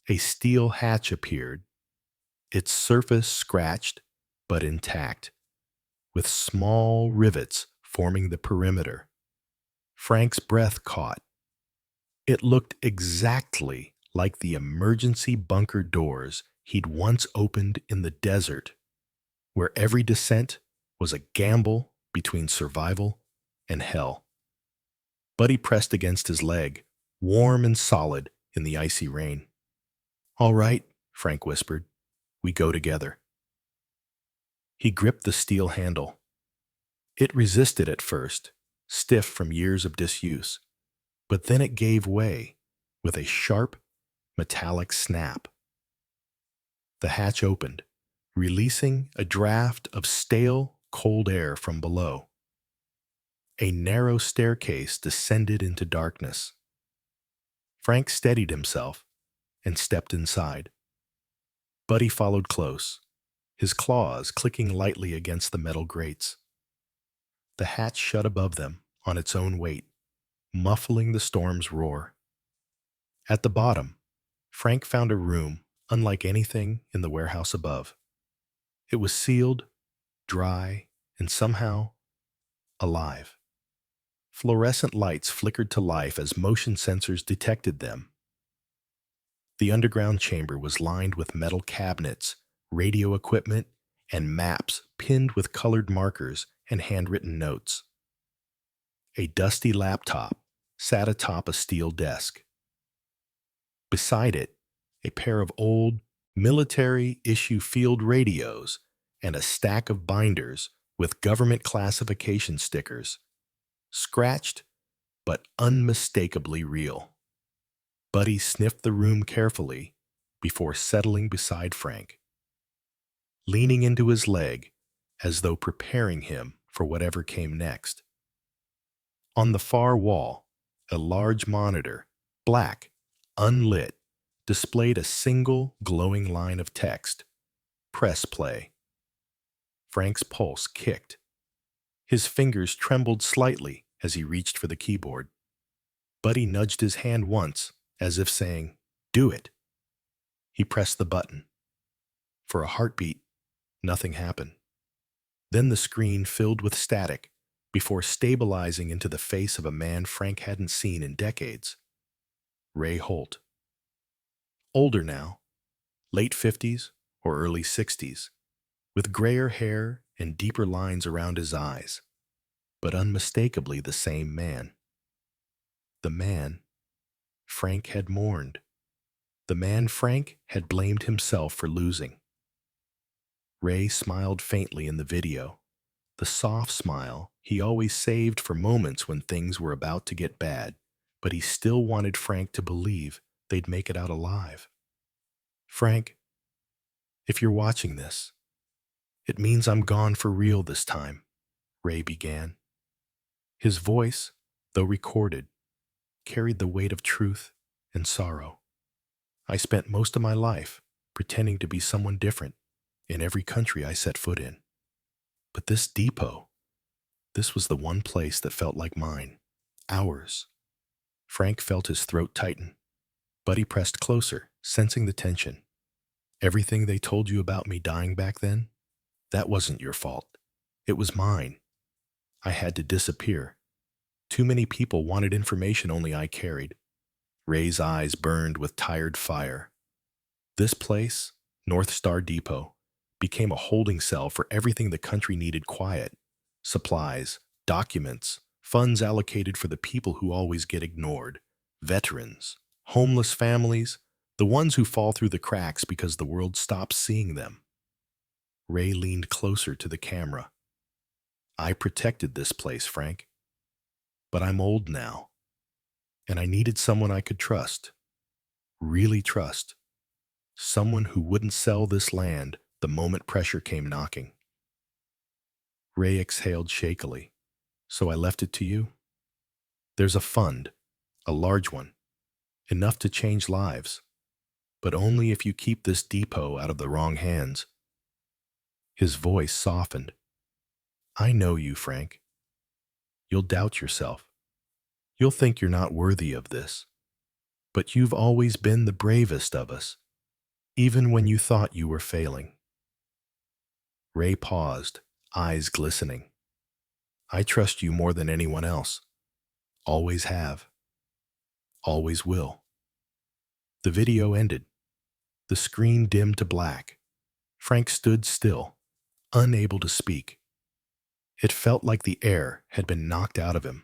A: A steel hatch appeared, its surface scratched but intact, with small rivets forming the perimeter. Frank's breath caught. It looked exactly like the emergency bunker doors he'd once opened in the desert, where every descent was a gamble between survival and hell. Buddy pressed against his leg, warm and solid in the icy rain. "All right," Frank whispered. "We go together." He gripped the steel handle. It resisted at first, stiff from years of disuse, but then it gave way with a sharp, metallic snap. The hatch opened, releasing a draft of stale, cold air from below. A narrow staircase descended into darkness. Frank steadied himself and stepped inside. Buddy followed close, his claws clicking lightly against the metal grates. The hatch shut above them on its own weight, muffling the storm's roar. At the bottom, Frank found a room unlike anything in the warehouse above. It was sealed, dry, and somehow alive. Fluorescent lights flickered to life as motion sensors detected them. The underground chamber was lined with metal cabinets, radio equipment, and maps pinned with colored markers and handwritten notes. A dusty laptop sat atop a steel desk. Beside it, a pair of old military-issue field radios and a stack of binders with government classification stickers, scratched but unmistakably real. Buddy sniffed the room carefully before settling beside Frank, leaning into his leg as though preparing him for whatever came next. On the far wall, a large monitor, black, unlit, displayed a single glowing line of text. "Press play." Frank's pulse kicked. His fingers trembled slightly as he reached for the keyboard. Buddy nudged his hand once, as if saying, "Do it." He pressed the button. For a heartbeat, nothing happened. Then the screen filled with static before stabilizing into the face of a man Frank hadn't seen in decades. Ray Holt. older now, late 50s or early 60s, with grayer hair and deeper lines around his eyes, but unmistakably the same man. The man Frank had mourned. The man Frank had blamed himself for losing. Ray smiled faintly in the video, the soft smile he always saved for moments when things were about to get bad, but he still wanted Frank to believe they'd make it out alive. Frank, if you're watching this, it means I'm gone for real this time, Ray began. His voice, though recorded, carried the weight of truth and sorrow. I spent most of my life pretending to be someone different in every country I set foot in. But this depot, this was the one place that felt like mine, ours. Frank felt his throat tighten. Buddy pressed closer, sensing the tension. Everything they told you about me dying back then, that wasn't your fault. It was mine. I had to disappear. Too many people wanted information only I carried. Ray's eyes burned with tired fire. This place, North Star Depot, became a holding cell for everything the country needed quiet. Supplies, documents, funds allocated for the people who always get ignored. Veterans, homeless families, the ones who fall through the cracks because the world stops seeing them. Ray leaned closer to the camera. I protected this place, Frank. But I'm old now, and I needed someone I could trust. Really trust. Someone who wouldn't sell this land the moment pressure came knocking. Ray exhaled shakily. So I left it to you? There's a fund, a large one, enough to change lives, but only if you keep this depot out of the wrong hands. His voice softened. I know you, Frank. You'll doubt yourself. You'll think you're not worthy of this. But you've always been the bravest of us, even when you thought you were failing. Ray paused, eyes glistening. I trust you more than anyone else. Always have. Always will. The video ended. The screen dimmed to black. Frank stood still, unable to speak. It felt like the air had been knocked out of him.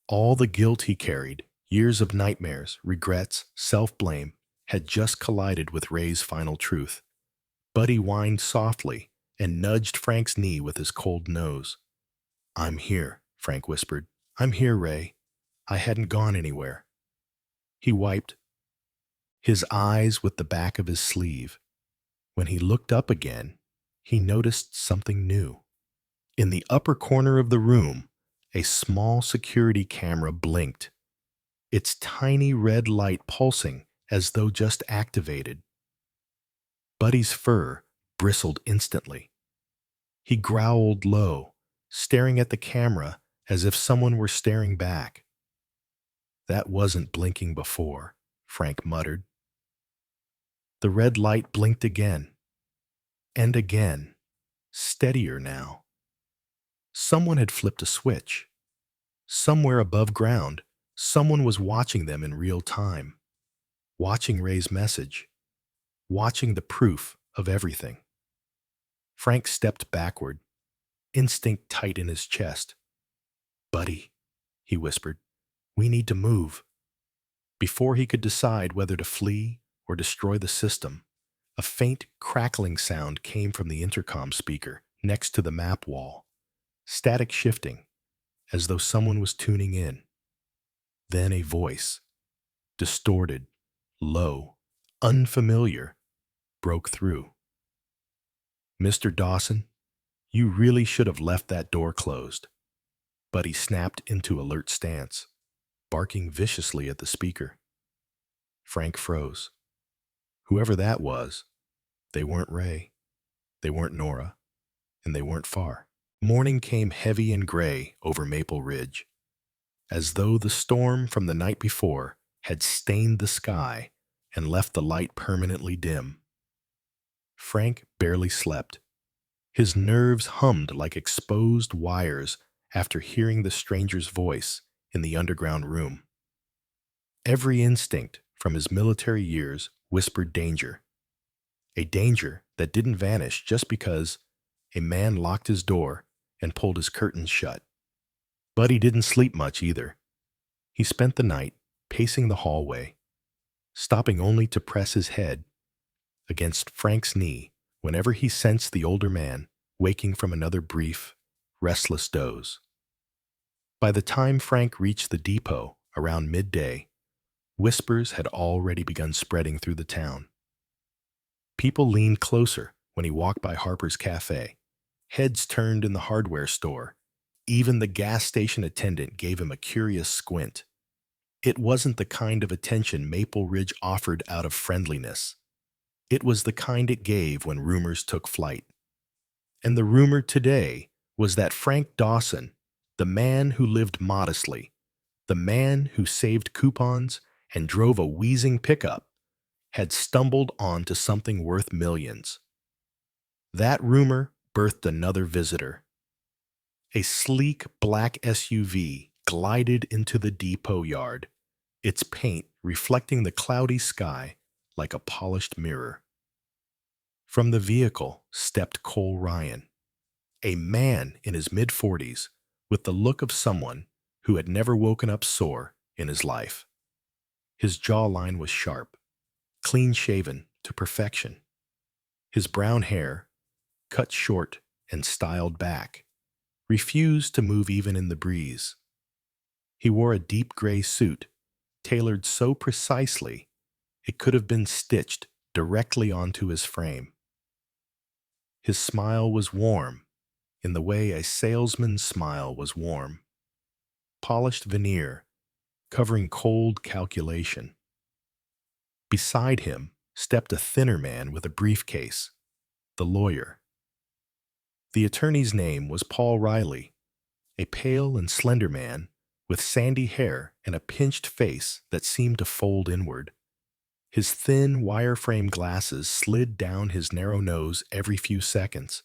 A: All the guilt he carried, years of nightmares, regrets, self-blame, had just collided with Ray's final truth. Buddy whined softly and nudged Frank's knee with his cold nose. I'm here, Frank whispered. I'm here, Ray. I hadn't gone anywhere. He wiped his eyes with the back of his sleeve. When he looked up again, he noticed something new. In the upper corner of the room, a small security camera blinked, its tiny red light pulsing as though just activated. Buddy's fur bristled instantly. He growled low, staring at the camera as if someone were staring back. That wasn't blinking before, Frank muttered. The red light blinked again, and again, steadier now. Someone had flipped a switch. Somewhere above ground, someone was watching them in real time, watching Ray's message, watching the proof of everything. Frank stepped backward, instinct tight in his chest. Buddy, he whispered, we need to move. Before he could decide whether to flee or destroy the system, a faint crackling sound came from the intercom speaker next to the map wall, static shifting, as though someone was tuning in. Then a voice, distorted, low, unfamiliar, broke through. Mr. Dawson, you really should have left that door closed. Buddy snapped into alert stance, barking viciously at the speaker. Frank froze. Whoever that was, they weren't Ray, they weren't Nora, and they weren't far. Morning came heavy and gray over Maple Ridge, as though the storm from the night before had stained the sky and left the light permanently dim. Frank barely slept. His nerves hummed like exposed wires after hearing the stranger's voice in the underground room. Every instinct, from his military years whispered danger, a danger that didn't vanish just because a man locked his door and pulled his curtains shut. Buddy didn't sleep much either. He spent the night pacing the hallway, stopping only to press his head against Frank's knee whenever he sensed the older man waking from another brief, restless doze. By the time Frank reached the depot around midday, whispers had already begun spreading through the town. People leaned closer when he walked by Harper's Cafe. Heads turned in the hardware store. Even the gas station attendant gave him a curious squint. It wasn't the kind of attention Maple Ridge offered out of friendliness. It was the kind it gave when rumors took flight. And the rumor today was that Frank Dawson, the man who lived modestly, the man who saved coupons and drove a wheezing pickup, had stumbled onto something worth millions. That rumor birthed another visitor. A sleek black SUV glided into the depot yard, its paint reflecting the cloudy sky like a polished mirror. From the vehicle stepped Cole Ryan, a man in his mid-40s with the look of someone who had never woken up sore in his life. His jawline was sharp, clean-shaven to perfection. His brown hair, cut short and styled back, refused to move even in the breeze. He wore a deep gray suit, tailored so precisely it could have been stitched directly onto his frame. His smile was warm, in the way a salesman's smile was warm. Polished veneer, covering cold calculation. Beside him stepped a thinner man with a briefcase, the lawyer. The attorney's name was Paul Riley, a pale and slender man with sandy hair and a pinched face that seemed to fold inward. His thin, wireframe glasses slid down his narrow nose every few seconds,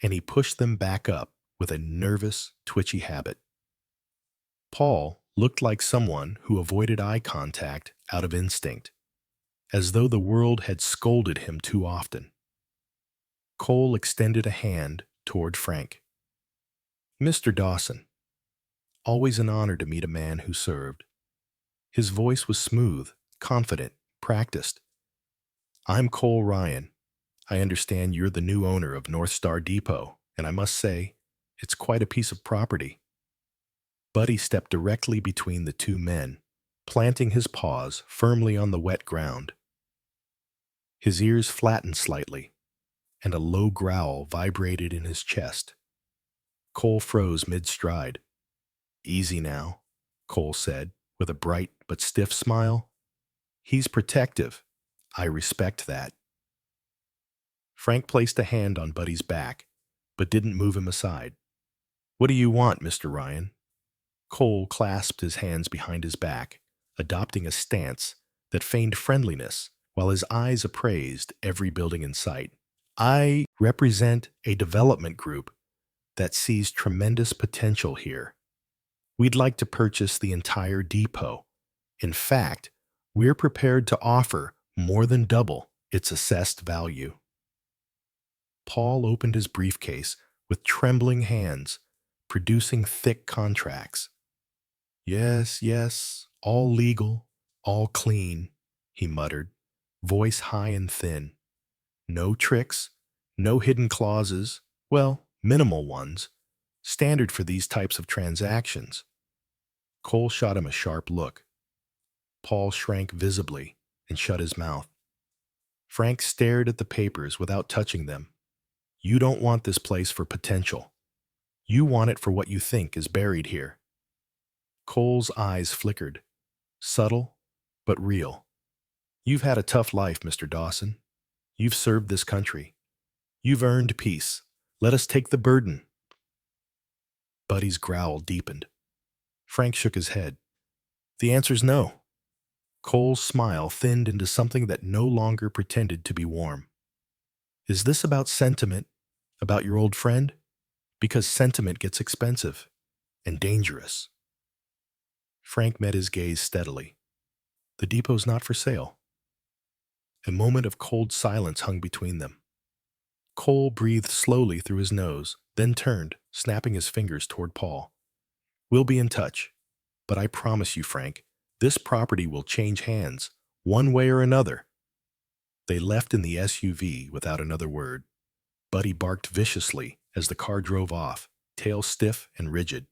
A: and he pushed them back up with a nervous, twitchy habit. Paul looked like someone who avoided eye contact out of instinct, as though the world had scolded him too often. Cole extended a hand toward Frank. "Mr. Dawson, always an honor to meet a man who served." His voice was smooth, confident, practiced. "I'm Cole Ryan. I understand you're the new owner of North Star Depot, and I must say, it's quite a piece of property." Buddy stepped directly between the two men, planting his paws firmly on the wet ground. His ears flattened slightly, and a low growl vibrated in his chest. Cole froze mid-stride. "Easy now," Cole said, with a bright but stiff smile. "He's protective. I respect that." Frank placed a hand on Buddy's back, but didn't move him aside. "What do you want, Mr. Ryan?" Cole clasped his hands behind his back, adopting a stance that feigned friendliness while his eyes appraised every building in sight. "I represent a development group that sees tremendous potential here. We'd like to purchase the entire depot. In fact, we're prepared to offer more than double its assessed value." Paul opened his briefcase with trembling hands, producing thick contracts. "Yes, yes, all legal, all clean," he muttered, voice high and thin. "No tricks, no hidden clauses, well, minimal ones, standard for these types of transactions." Cole shot him a sharp look. Paul shrank visibly and shut his mouth. Frank stared at the papers without touching them. "You don't want this place for potential. You want it for what you think is buried here." Cole's eyes flickered, subtle but real. "You've had a tough life, Mr. Dawson. You've served this country. You've earned peace. Let us take the burden." Buddy's growl deepened. Frank shook his head. "The answer's no." Cole's smile thinned into something that no longer pretended to be warm. "Is this about sentiment, about your old friend? Because sentiment gets expensive and dangerous." Frank met his gaze steadily. The depot's not for sale. A moment of cold silence hung between them. Cole breathed slowly through his nose, then turned, snapping his fingers toward Paul. We'll be in touch, but I promise you, Frank, this property will change hands, one way or another. They left in the SUV without another word. Buddy barked viciously as the car drove off, tail stiff and rigid.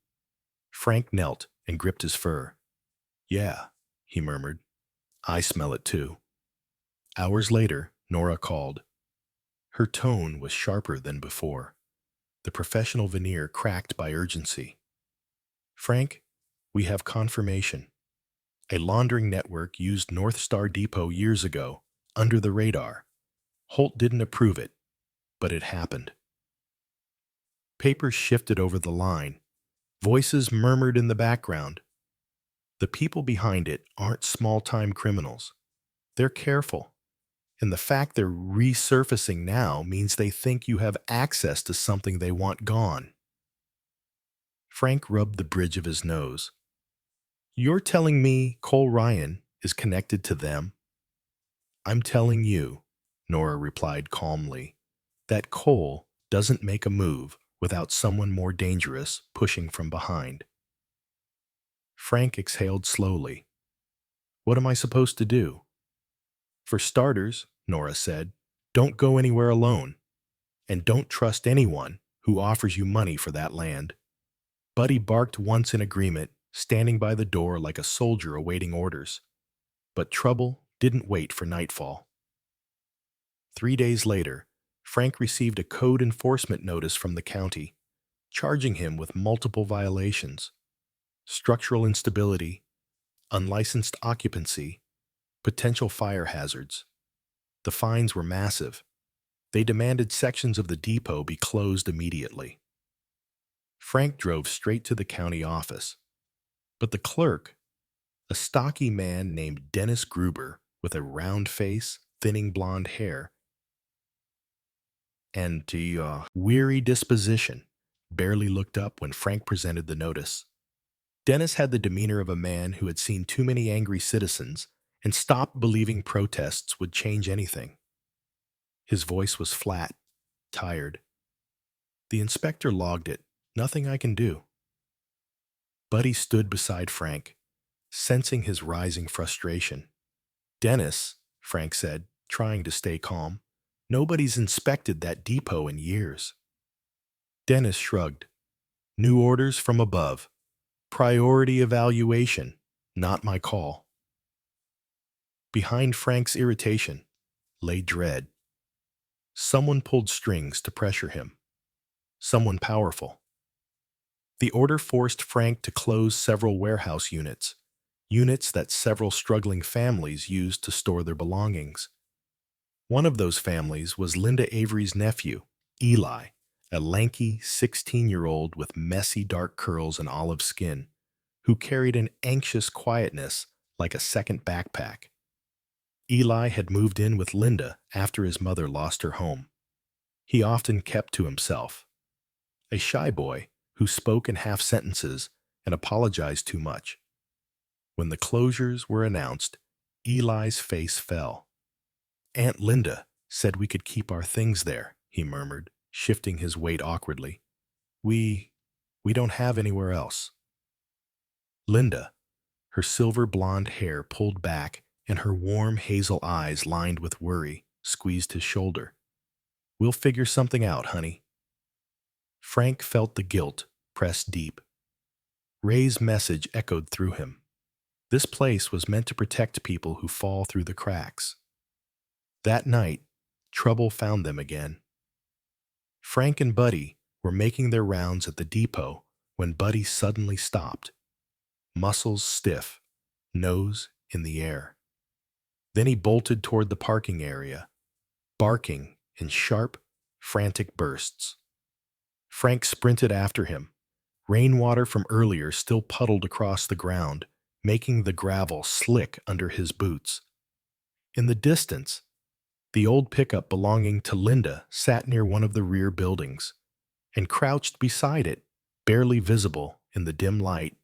A: Frank knelt and gripped his fur. Yeah, he murmured. I smell it too. Hours later, Nora called. Her tone was sharper than before, the professional veneer cracked by urgency. Frank, we have confirmation. A laundering network used North Star Depot years ago, under the radar. Holt didn't approve it, but it happened. Papers shifted over the line. Voices murmured in the background. The people behind it aren't small-time criminals. They're careful. And the fact they're resurfacing now means they think you have access to something they want gone. Frank rubbed the bridge of his nose. You're telling me Cole Ryan is connected to them? I'm telling you, Nora replied calmly, that Cole doesn't make a move without someone more dangerous pushing from behind. Frank exhaled slowly. What am I supposed to do? For starters, Nora said, don't go anywhere alone. And don't trust anyone who offers you money for that land. Buddy barked once in agreement, standing by the door like a soldier awaiting orders. But trouble didn't wait for nightfall. 3 days later, Frank received a code enforcement notice from the county, charging him with multiple violations: structural instability, unlicensed occupancy, potential fire hazards. The fines were massive. They demanded sections of the depot be closed immediately. Frank drove straight to the county office. But the clerk, a stocky man named Dennis Gruber with a round face, thinning blonde hair, and a weary disposition, barely looked up when Frank presented the notice. Dennis had the demeanor of a man who had seen too many angry citizens and stopped believing protests would change anything. His voice was flat, tired. The inspector logged it. Nothing I can do. Buddy stood beside Frank, sensing his rising frustration. Dennis, Frank said, trying to stay calm, nobody's inspected that depot in years. Dennis shrugged. New orders from above. Priority evaluation, not my call. Behind Frank's irritation lay dread. Someone pulled strings to pressure him. Someone powerful. The order forced Frank to close several warehouse units that several struggling families used to store their belongings. One of those families was Linda Avery's nephew, Eli, a lanky 16-year-old with messy dark curls and olive skin, who carried an anxious quietness like a second backpack. Eli had moved in with Linda after his mother lost her home. He often kept to himself. A shy boy who spoke in half sentences and apologized too much. When the closures were announced, Eli's face fell. Aunt Linda said we could keep our things there, he murmured, shifting his weight awkwardly. We don't have anywhere else. Linda, her silver blonde hair pulled back and her warm hazel eyes lined with worry, squeezed his shoulder. We'll figure something out, honey. Frank felt the guilt press deep. Ray's message echoed through him. This place was meant to protect people who fall through the cracks. That night, trouble found them again. Frank and Buddy were making their rounds at the depot when Buddy suddenly stopped, muscles stiff, nose in the air. Then he bolted toward the parking area, barking in sharp, frantic bursts. Frank sprinted after him. Rainwater from earlier still puddled across the ground, making the gravel slick under his boots. In the distance, the old pickup belonging to Linda sat near one of the rear buildings, and crouched beside it, barely visible in the dim light,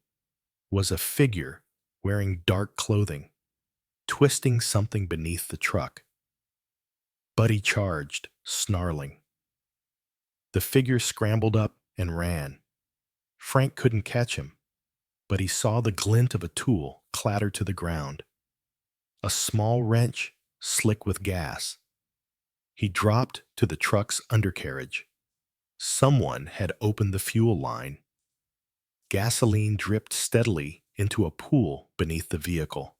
A: was a figure wearing dark clothing. twisting something beneath the truck. Buddy charged, snarling. The figure scrambled up and ran. Frank couldn't catch him, but he saw the glint of a tool clatter to the ground. A small wrench, slick with gas. He dropped to the truck's undercarriage. Someone had opened the fuel line. Gasoline dripped steadily into a pool beneath the vehicle.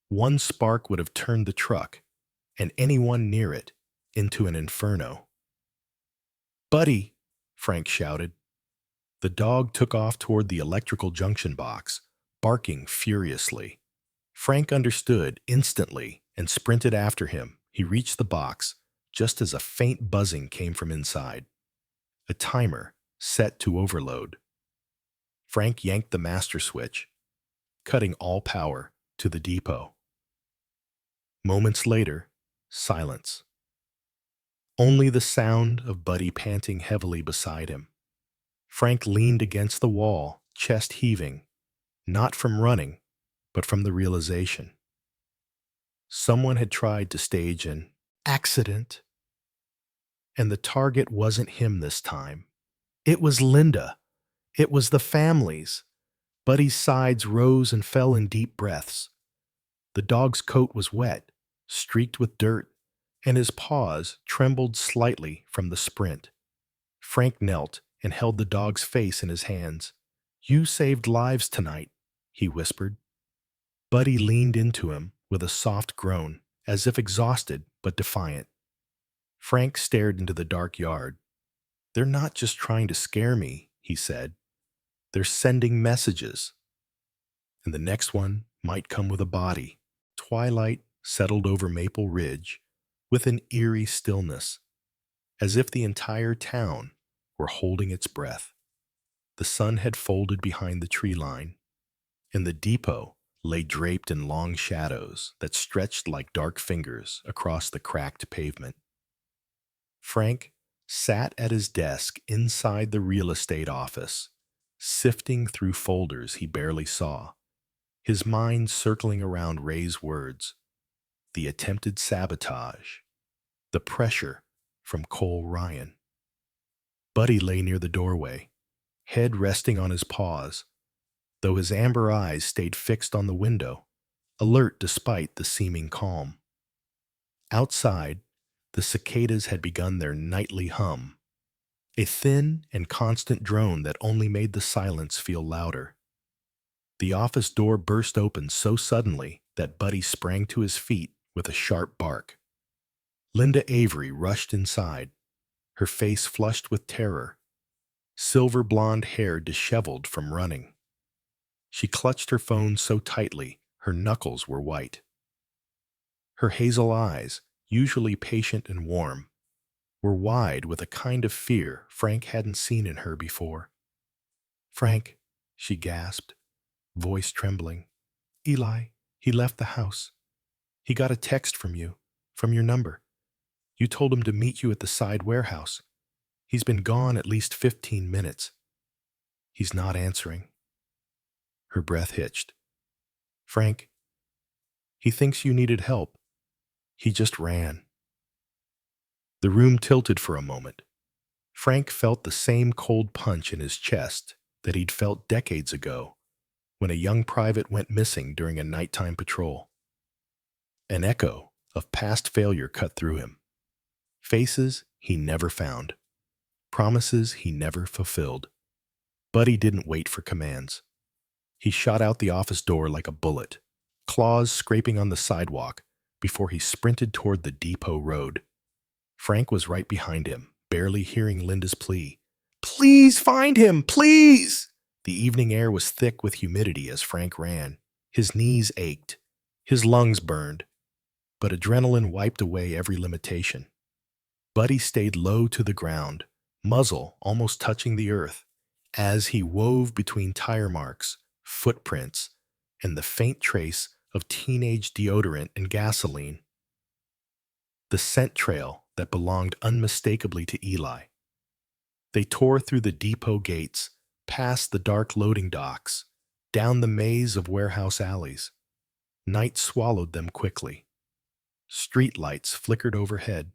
A: One spark would have turned the truck, and anyone near it, into an inferno. "Buddy!" Frank shouted. The dog took off toward the electrical junction box, barking furiously. Frank understood instantly and sprinted after him. He reached the box just as a faint buzzing came from inside. A timer set to overload. Frank yanked the master switch, cutting all power to the depot. Moments later, silence. Only the sound of Buddy panting heavily beside him. Frank leaned against the wall, chest heaving, not from running, but from the realization. Someone had tried to stage an accident, and the target wasn't him this time. It was Linda. It was the family's. Buddy's sides rose and fell in deep breaths. The dog's coat was wet, streaked with dirt, and his paws trembled slightly from the sprint. Frank knelt and held the dog's face in his hands. "You saved lives tonight," he whispered. Buddy leaned into him with a soft groan, as if exhausted but defiant. Frank stared into the dark yard. "They're not just trying to scare me," he said. "They're sending messages." And the next one might come with a body. Twilight settled over Maple Ridge with an eerie stillness, as if the entire town were holding its breath. The sun had folded behind the tree line, and the depot lay draped in long shadows that stretched like dark fingers across the cracked pavement. Frank sat at his desk inside the real estate office, sifting through folders he barely saw, his mind circling around Ray's words, the attempted sabotage, the pressure from Cole Ryan. Buddy lay near the doorway, head resting on his paws, though his amber eyes stayed fixed on the window, alert despite the seeming calm. Outside, the cicadas had begun their nightly hum, a thin and constant drone that only made the silence feel louder. The office door burst open so suddenly that Buddy sprang to his feet with a sharp bark. Linda Avery rushed inside, her face flushed with terror, silver blonde hair disheveled from running. She clutched her phone so tightly her knuckles were white. Her hazel eyes, usually patient and warm, were wide with a kind of fear Frank hadn't seen in her before. "Frank," she gasped, voice trembling. "Eli, he left the house. He got a text from you, from your number. You told him to meet you at the side warehouse. He's been gone at least 15 minutes. He's not answering." Her breath hitched. "Frank, he thinks you needed help. He just ran." The room tilted for a moment. Frank felt the same cold punch in his chest that he'd felt decades ago when a young private went missing during a nighttime patrol. An echo of past failure cut through him. Faces he never found. Promises he never fulfilled. Buddy didn't wait for commands. He shot out the office door like a bullet, claws scraping on the sidewalk before he sprinted toward the depot road. Frank was right behind him, barely hearing Linda's plea. "Please find him, please!" The evening air was thick with humidity as Frank ran. His knees ached, his lungs burned, but adrenaline wiped away every limitation. Buddy stayed low to the ground, muzzle almost touching the earth, as he wove between tire marks, footprints, and the faint trace of teenage deodorant and gasoline. The scent trail that belonged unmistakably to Eli. They tore through the depot gates, past the dark loading docks, down the maze of warehouse alleys. Night swallowed them quickly. Street lights flickered overhead.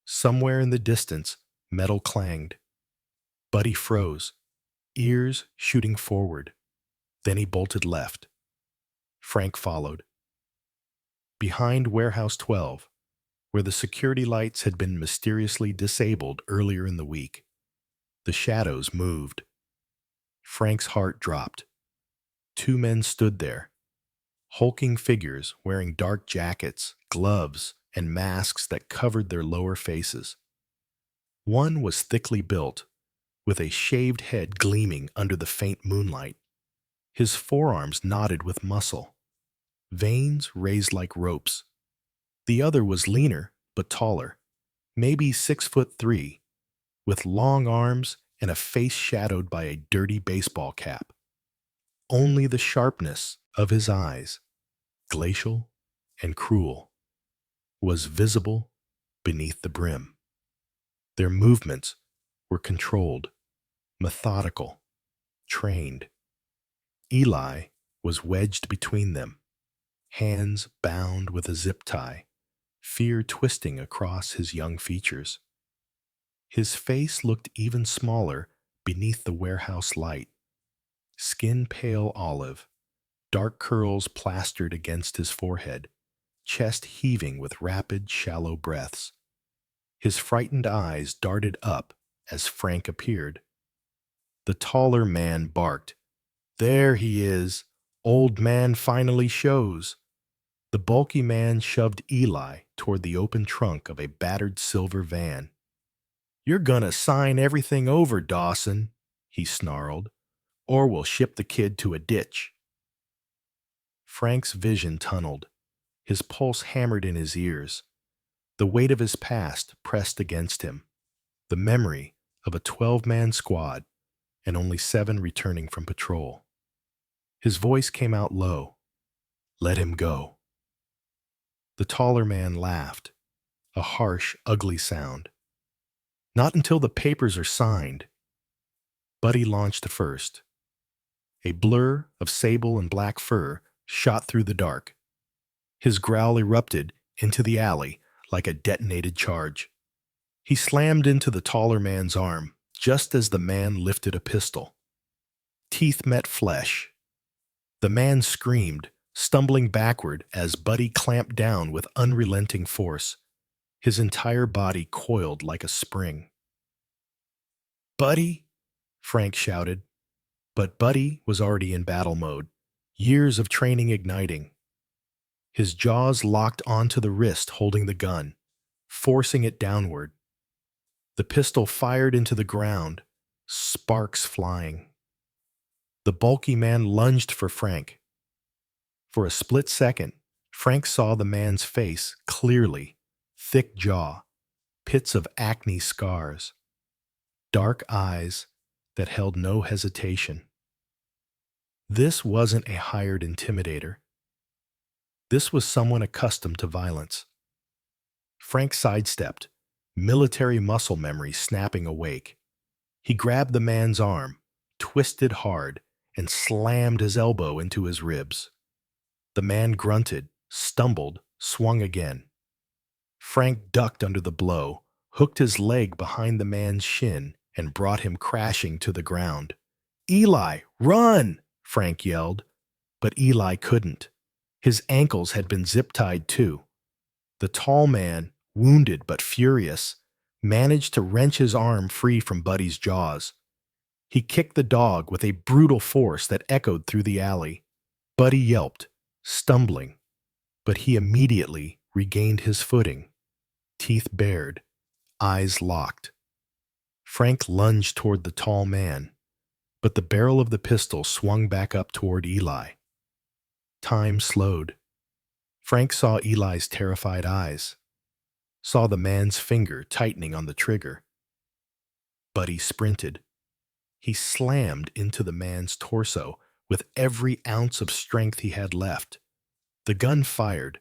A: Somewhere in the distance, metal clanged. Buddy froze, ears shooting forward. Then he bolted left. Frank followed. Behind Warehouse 12, where the security lights had been mysteriously disabled earlier in the week, the shadows moved. Frank's heart dropped. Two men stood there, hulking figures wearing dark jackets, gloves, and masks that covered their lower faces. One was thickly built, with a shaved head gleaming under the faint moonlight. His forearms knotted with muscle, veins raised like ropes. The other was leaner but taller, maybe 6'3", with long arms and a face shadowed by a dirty baseball cap. Only the sharpness of his eyes, glacial and cruel, was visible beneath the brim. Their movements were controlled, methodical, trained. Eli was wedged between them, hands bound with a zip tie, fear twisting across his young features. His face looked even smaller beneath the warehouse light, skin pale olive, dark curls plastered against his forehead, chest heaving with rapid, shallow breaths. His frightened eyes darted up as Frank appeared. The taller man barked, "There he is! Old man finally shows!" The bulky man shoved Eli toward the open trunk of a battered silver van. "You're gonna sign everything over, Dawson," he snarled, "or we'll ship the kid to a ditch." Frank's vision tunneled. His pulse hammered in his ears. The weight of his past pressed against him. The memory of a 12-man squad and only 7 returning from patrol. His voice came out low. "Let him go." The taller man laughed, a harsh, ugly sound. "Not until the papers are signed." Buddy launched first. A blur of sable and black fur shot through the dark. His growl erupted into the alley like a detonated charge. He slammed into the taller man's arm just as the man lifted a pistol. Teeth met flesh. The man screamed, stumbling backward as Buddy clamped down with unrelenting force. His entire body coiled like a spring. "Buddy!" Frank shouted. But Buddy was already in battle mode, years of training igniting. His jaws locked onto the wrist holding the gun, forcing it downward. The pistol fired into the ground, sparks flying. The bulky man lunged for Frank. For a split second, Frank saw the man's face clearly, thick jaw, pits of acne scars, dark eyes that held no hesitation. This wasn't a hired intimidator. This was someone accustomed to violence. Frank sidestepped, military muscle memory snapping awake. He grabbed the man's arm, twisted hard, and slammed his elbow into his ribs. The man grunted, stumbled, swung again. Frank ducked under the blow, hooked his leg behind the man's shin, and brought him crashing to the ground. "Eli, run!" Frank yelled. But Eli couldn't. His ankles had been zip-tied too. The tall man, wounded but furious, managed to wrench his arm free from Buddy's jaws. He kicked the dog with a brutal force that echoed through the alley. Buddy yelped, stumbling, but he immediately regained his footing, teeth bared, eyes locked. Frank lunged toward the tall man, but the barrel of the pistol swung back up toward Eli. Time slowed. Frank saw Eli's terrified eyes, saw the man's finger tightening on the trigger. Buddy sprinted. He slammed into the man's torso with every ounce of strength he had left. The gun fired,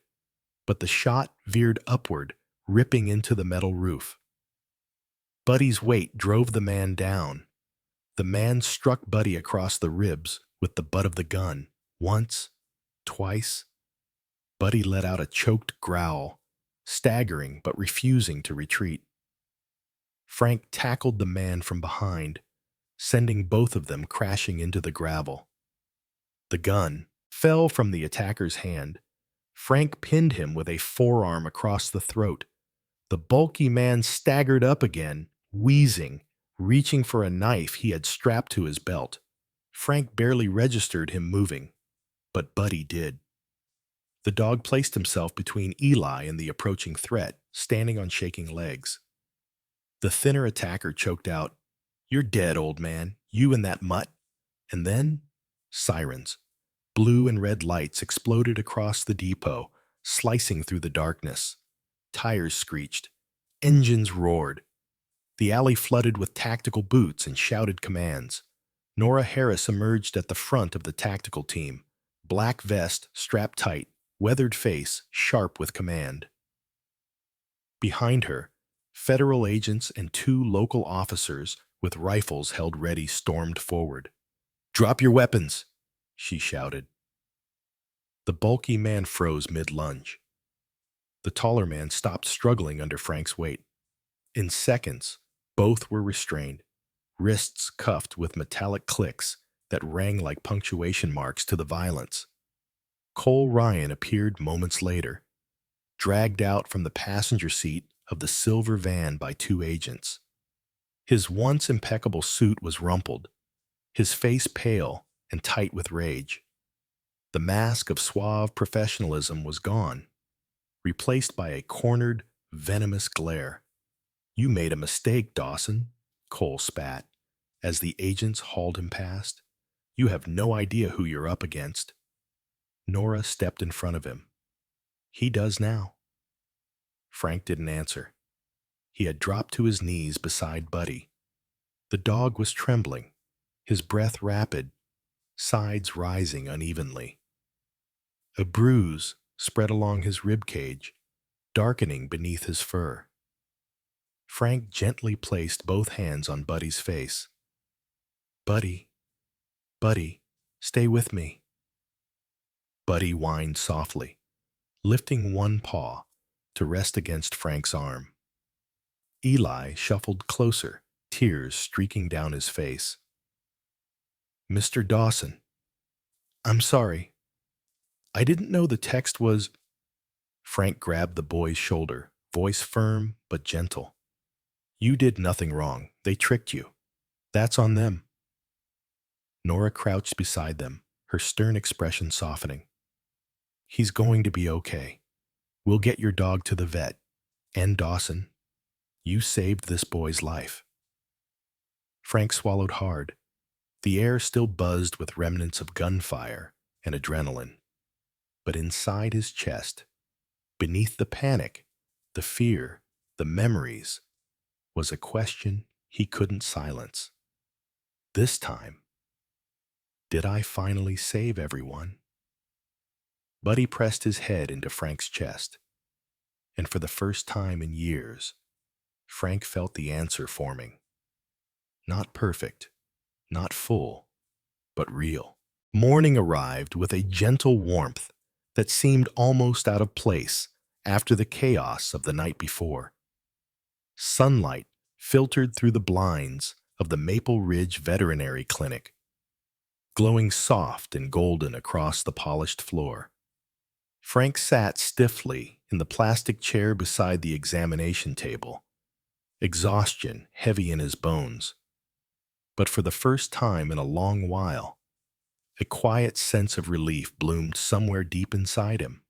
A: but the shot veered upward, ripping into the metal roof. Buddy's weight drove the man down. The man struck Buddy across the ribs with the butt of the gun, once, Twice, Buddy let out a choked growl, staggering but refusing to retreat. Frank tackled the man from behind, sending both of them crashing into the gravel. The gun fell from the attacker's hand. Frank pinned him with a forearm across the throat. The bulky man staggered up again, wheezing, reaching for a knife he had strapped to his belt. Frank barely registered him moving, but Buddy did. The dog placed himself between Eli and the approaching threat, standing on shaking legs. The thinner attacker choked out, "You're dead, old man, you and that mutt." And then, sirens. Blue and red lights exploded across the depot, slicing through the darkness. Tires screeched. Engines roared. The alley flooded with tactical boots and shouted commands. Nora Harris emerged at the front of the tactical team, black vest strapped tight, weathered face sharp with command. Behind her, federal agents and 2 local officers with rifles held ready stormed forward. "Drop your weapons," she shouted. The bulky man froze mid-lunge. The taller man stopped struggling under Frank's weight. In seconds, both were restrained, wrists cuffed with metallic clicks that rang like punctuation marks to the violence. Cole Ryan appeared moments later, dragged out from the passenger seat of the silver van by 2 agents. His once impeccable suit was rumpled, his face pale and tight with rage. The mask of suave professionalism was gone, replaced by a cornered, venomous glare. "You made a mistake, Dawson," Cole spat, as the agents hauled him past. "You have no idea who you're up against." Nora stepped in front of him. "He does now." Frank didn't answer. He had dropped to his knees beside Buddy. The dog was trembling, his breath rapid, sides rising unevenly. A bruise spread along his rib cage, darkening beneath his fur. Frank gently placed both hands on Buddy's face. "Buddy, Buddy, stay with me." Buddy whined softly, lifting one paw to rest against Frank's arm. Eli shuffled closer, tears streaking down his face. "Mr. Dawson, I'm sorry. I didn't know the text was—" Frank grabbed the boy's shoulder, voice firm but gentle. "You did nothing wrong. They tricked you. That's on them." Nora crouched beside them, her stern expression softening. "He's going to be okay. We'll get your dog to the vet. And Dawson, you saved this boy's life." Frank swallowed hard. The air still buzzed with remnants of gunfire and adrenaline. But inside his chest, beneath the panic, the fear, the memories, was a question he couldn't silence. This time, did I finally save everyone? Buddy pressed his head into Frank's chest, and for the first time in years, Frank felt the answer forming. Not perfect, not full, but real. Morning arrived with a gentle warmth that seemed almost out of place after the chaos of the night before. Sunlight filtered through the blinds of the Maple Ridge Veterinary Clinic, glowing soft and golden across the polished floor. Frank sat stiffly in the plastic chair beside the examination table, exhaustion heavy in his bones. But for the first time in a long while, a quiet sense of relief bloomed somewhere deep inside him.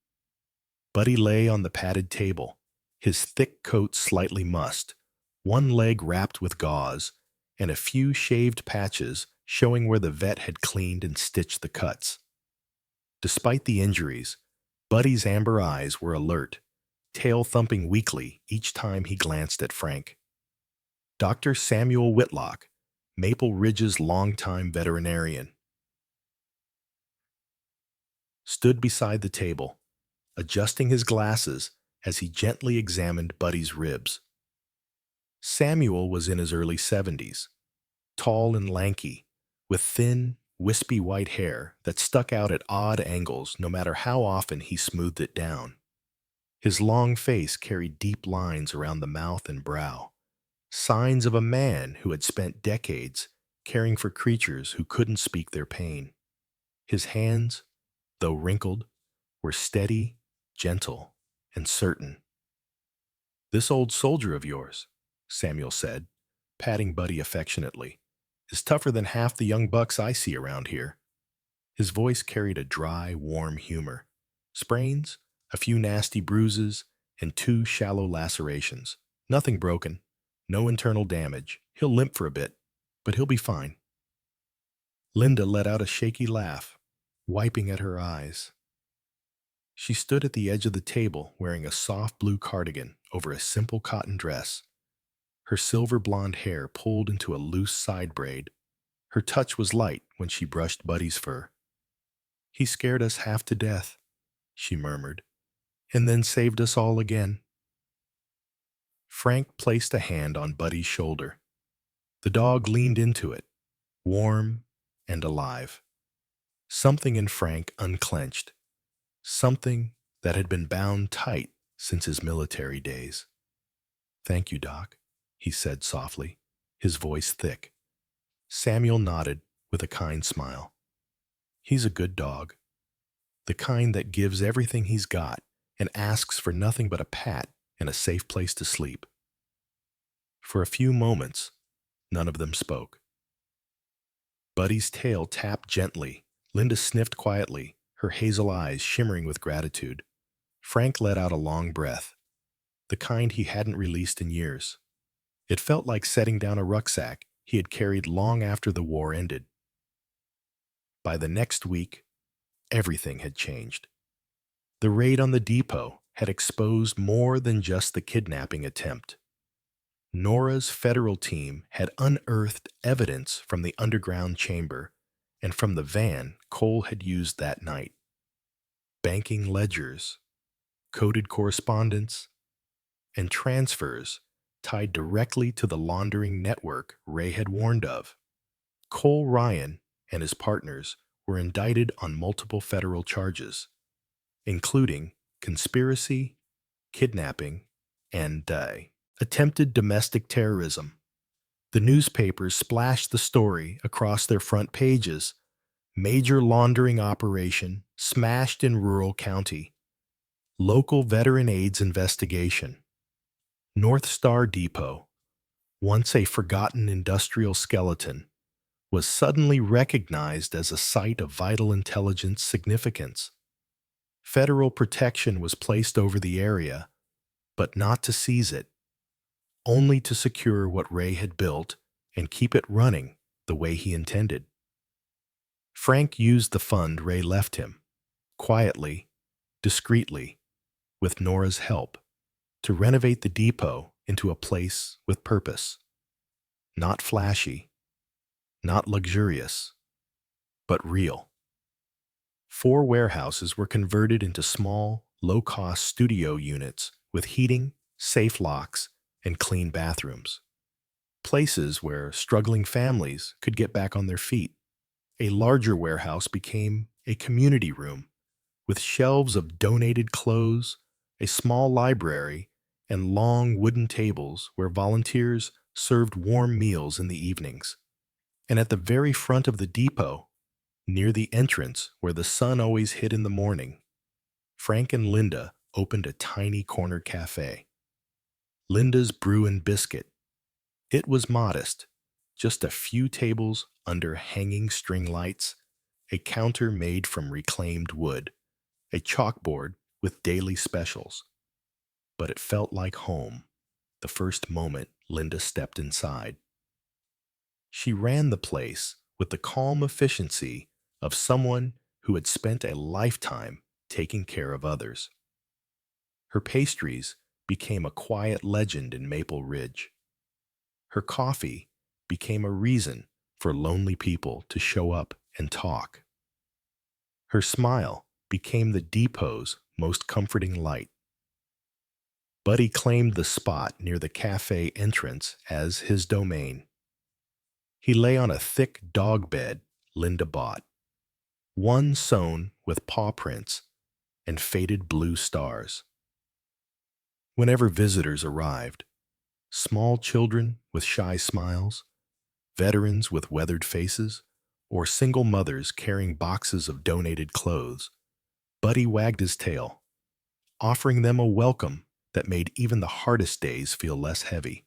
A: Buddy lay on the padded table, his thick coat slightly mussed, one leg wrapped with gauze, and a few shaved patches showing where the vet had cleaned and stitched the cuts. Despite the injuries, Buddy's amber eyes were alert, tail thumping weakly each time he glanced at Frank. Dr. Samuel Whitlock, Maple Ridge's longtime veterinarian, stood beside the table, adjusting his glasses as he gently examined Buddy's ribs. Samuel was in his early 70s, tall and lanky, with thin, wispy white hair that stuck out at odd angles no matter how often he smoothed it down. His long face carried deep lines around the mouth and brow, signs of a man who had spent decades caring for creatures who couldn't speak their pain. His hands, though wrinkled, were steady, gentle, and certain. "This old soldier of yours," Samuel said, patting Buddy affectionately, "is tougher than half the young bucks I see around here." His voice carried a dry, warm humor. "Sprains, a few nasty bruises, and 2 shallow lacerations. Nothing broken, no internal damage. He'll limp for a bit, but he'll be fine." Linda let out a shaky laugh, wiping at her eyes. She stood at the edge of the table wearing a soft blue cardigan over a simple cotton dress. Her silver blonde hair pulled into a loose side braid. Her touch was light when she brushed Buddy's fur. "He scared us half to death," she murmured, "and then saved us all again." Frank placed a hand on Buddy's shoulder. The dog leaned into it, warm and alive. Something in Frank unclenched, something that had been bound tight since his military days. "Thank you, Doc," he said softly, his voice thick. Samuel nodded with a kind smile. "He's a good dog, the kind that gives everything he's got and asks for nothing but a pat and a safe place to sleep." For a few moments, none of them spoke. Buddy's tail tapped gently. Linda sniffed quietly, her hazel eyes shimmering with gratitude. Frank let out a long breath, the kind he hadn't released in years. It felt like setting down a rucksack he had carried long after the war ended. By the next week, everything had changed. The raid on the depot had exposed more than just the kidnapping attempt. Nora's federal team had unearthed evidence from the underground chamber and from the van Cole had used that night. Banking ledgers, coded correspondence, and transfers tied directly to the laundering network Ray had warned of. Cole Ryan and his partners were indicted on multiple federal charges, including conspiracy, kidnapping, and attempted domestic terrorism. The newspapers splashed the story across their front pages. "Major laundering operation smashed in rural county. Local veteran aids investigation." North Star Depot, once a forgotten industrial skeleton, was suddenly recognized as a site of vital intelligence significance. Federal protection was placed over the area, but not to seize it, only to secure what Ray had built and keep it running the way he intended. Frank used the fund Ray left him, quietly, discreetly, with Nora's help, to renovate the depot into a place with purpose. Not flashy, not luxurious, but real. 4 warehouses were converted into small, low-cost studio units with heating, safe locks, and clean bathrooms. Places where struggling families could get back on their feet. A larger warehouse became a community room with shelves of donated clothes, a small library, and long wooden tables where volunteers served warm meals in the evenings. And at the very front of the depot, near the entrance where the sun always hid in the morning, Frank and Linda opened a tiny corner cafe. Linda's Brew and Biscuit. It was modest, just a few tables under hanging string lights, a counter made from reclaimed wood, a chalkboard with daily specials. But it felt like home the first moment Linda stepped inside. She ran the place with the calm efficiency of someone who had spent a lifetime taking care of others. Her pastries became a quiet legend in Maple Ridge. Her coffee became a reason for lonely people to show up and talk. Her smile became the depot's most comforting light. Buddy claimed the spot near the cafe entrance as his domain. He lay on a thick dog bed Linda bought, one sewn with paw prints and faded blue stars. Whenever visitors arrived, small children with shy smiles, veterans with weathered faces, or single mothers carrying boxes of donated clothes, Buddy wagged his tail, offering them a welcome that made even the hardest days feel less heavy.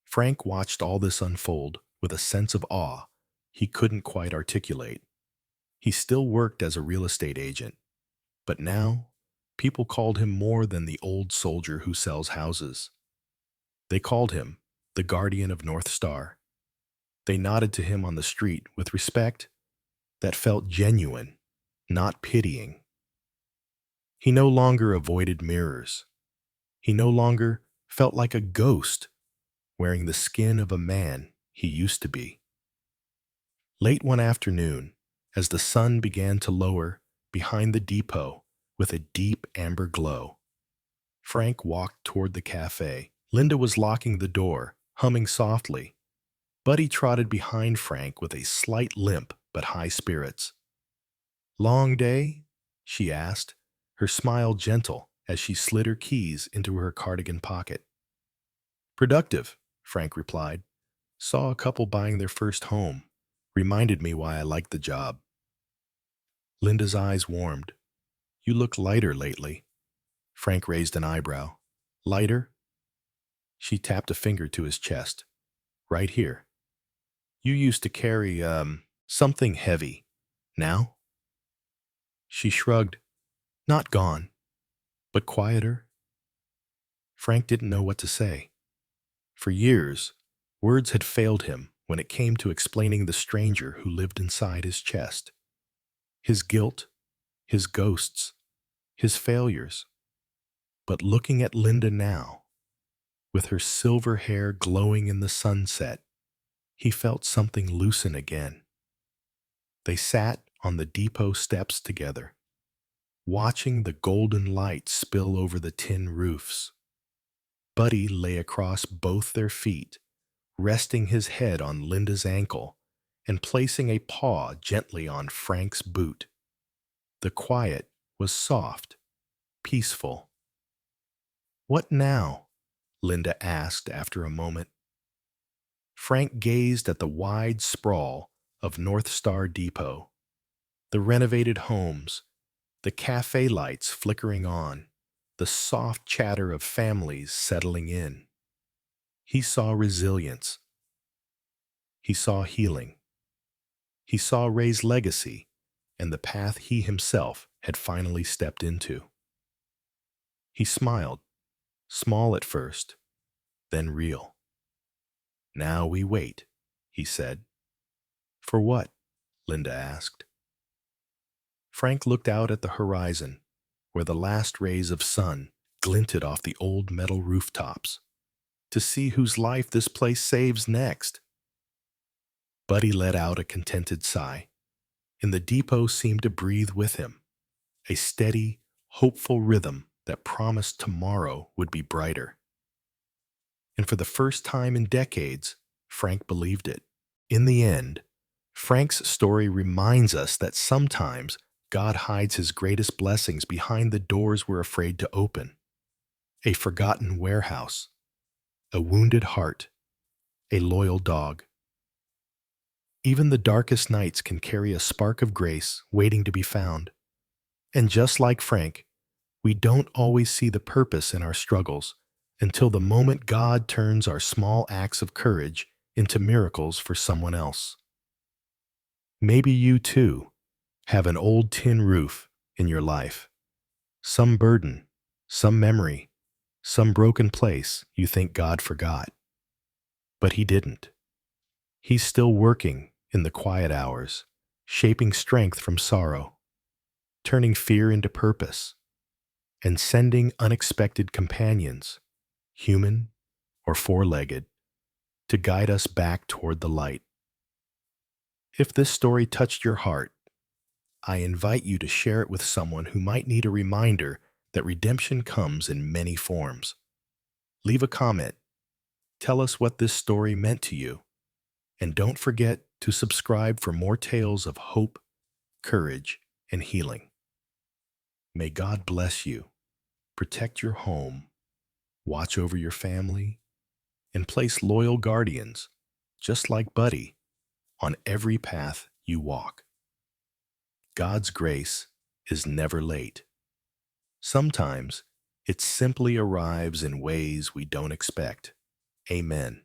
A: Frank watched all this unfold with a sense of awe he couldn't quite articulate. He still worked as a real estate agent, but now people called him more than the old soldier who sells houses. They called him the guardian of North Star. They nodded to him on the street with respect that felt genuine, not pitying. He no longer avoided mirrors. He no longer felt like a ghost wearing the skin of a man he used to be. Late one afternoon, as the sun began to lower behind the depot with a deep amber glow, Frank walked toward the cafe. Linda was locking the door, humming softly. Buddy trotted behind Frank with a slight limp but high spirits. "Long day?" she asked, her smile gentle as she slid her keys into her cardigan pocket. "Productive," Frank replied. "Saw a couple buying their first home. Reminded me why I liked the job." Linda's eyes warmed. "You look lighter lately." Frank raised an eyebrow. "Lighter?" She tapped a finger to his chest. "Right here. You used to carry, something heavy. Now?" She shrugged. "Not gone, but quieter." Frank didn't know what to say. For years, words had failed him when it came to explaining the stranger who lived inside his chest. His guilt, his ghosts, his failures. But looking at Linda now, with her silver hair glowing in the sunset, he felt something loosen again. They sat on the depot steps together, watching the golden light spill over the tin roofs. Buddy lay across both their feet, resting his head on Linda's ankle and placing a paw gently on Frank's boot. The quiet was soft, peaceful. "What now?" Linda asked after a moment. Frank gazed at the wide sprawl of North Star Depot, the renovated homes, the cafe lights flickering on, the soft chatter of families settling in. He saw resilience. He saw healing. He saw Ray's legacy and the path he himself had finally stepped into. He smiled, small at first, then real. "Now we wait," he said. "For what?" Linda asked. Frank looked out at the horizon, where the last rays of sun glinted off the old metal rooftops, to see whose life this place saves next. Buddy let out a contented sigh, and the depot seemed to breathe with him, a steady, hopeful rhythm that promised tomorrow would be brighter. And for the first time in decades, Frank believed it. In the end, Frank's story reminds us that sometimes God hides his greatest blessings behind the doors we're afraid to open. A forgotten warehouse, a wounded heart, a loyal dog. Even the darkest nights can carry a spark of grace waiting to be found. And just like Frank, we don't always see the purpose in our struggles until the moment God turns our small acts of courage into miracles for someone else. Maybe you too have an old tin roof in your life, some burden, some memory, some broken place you think God forgot. But He didn't. He's still working in the quiet hours, shaping strength from sorrow, turning fear into purpose, and sending unexpected companions, human or four-legged, to guide us back toward the light. If this story touched your heart, I invite you to share it with someone who might need a reminder that redemption comes in many forms. Leave a comment. Tell us what this story meant to you, And don't forget to subscribe for more tales of hope, courage, and healing. May God bless you, protect your home, watch over your family, and place loyal guardians, just like Buddy, on every path you walk. God's grace is never late. Sometimes it simply arrives in ways we don't expect. Amen.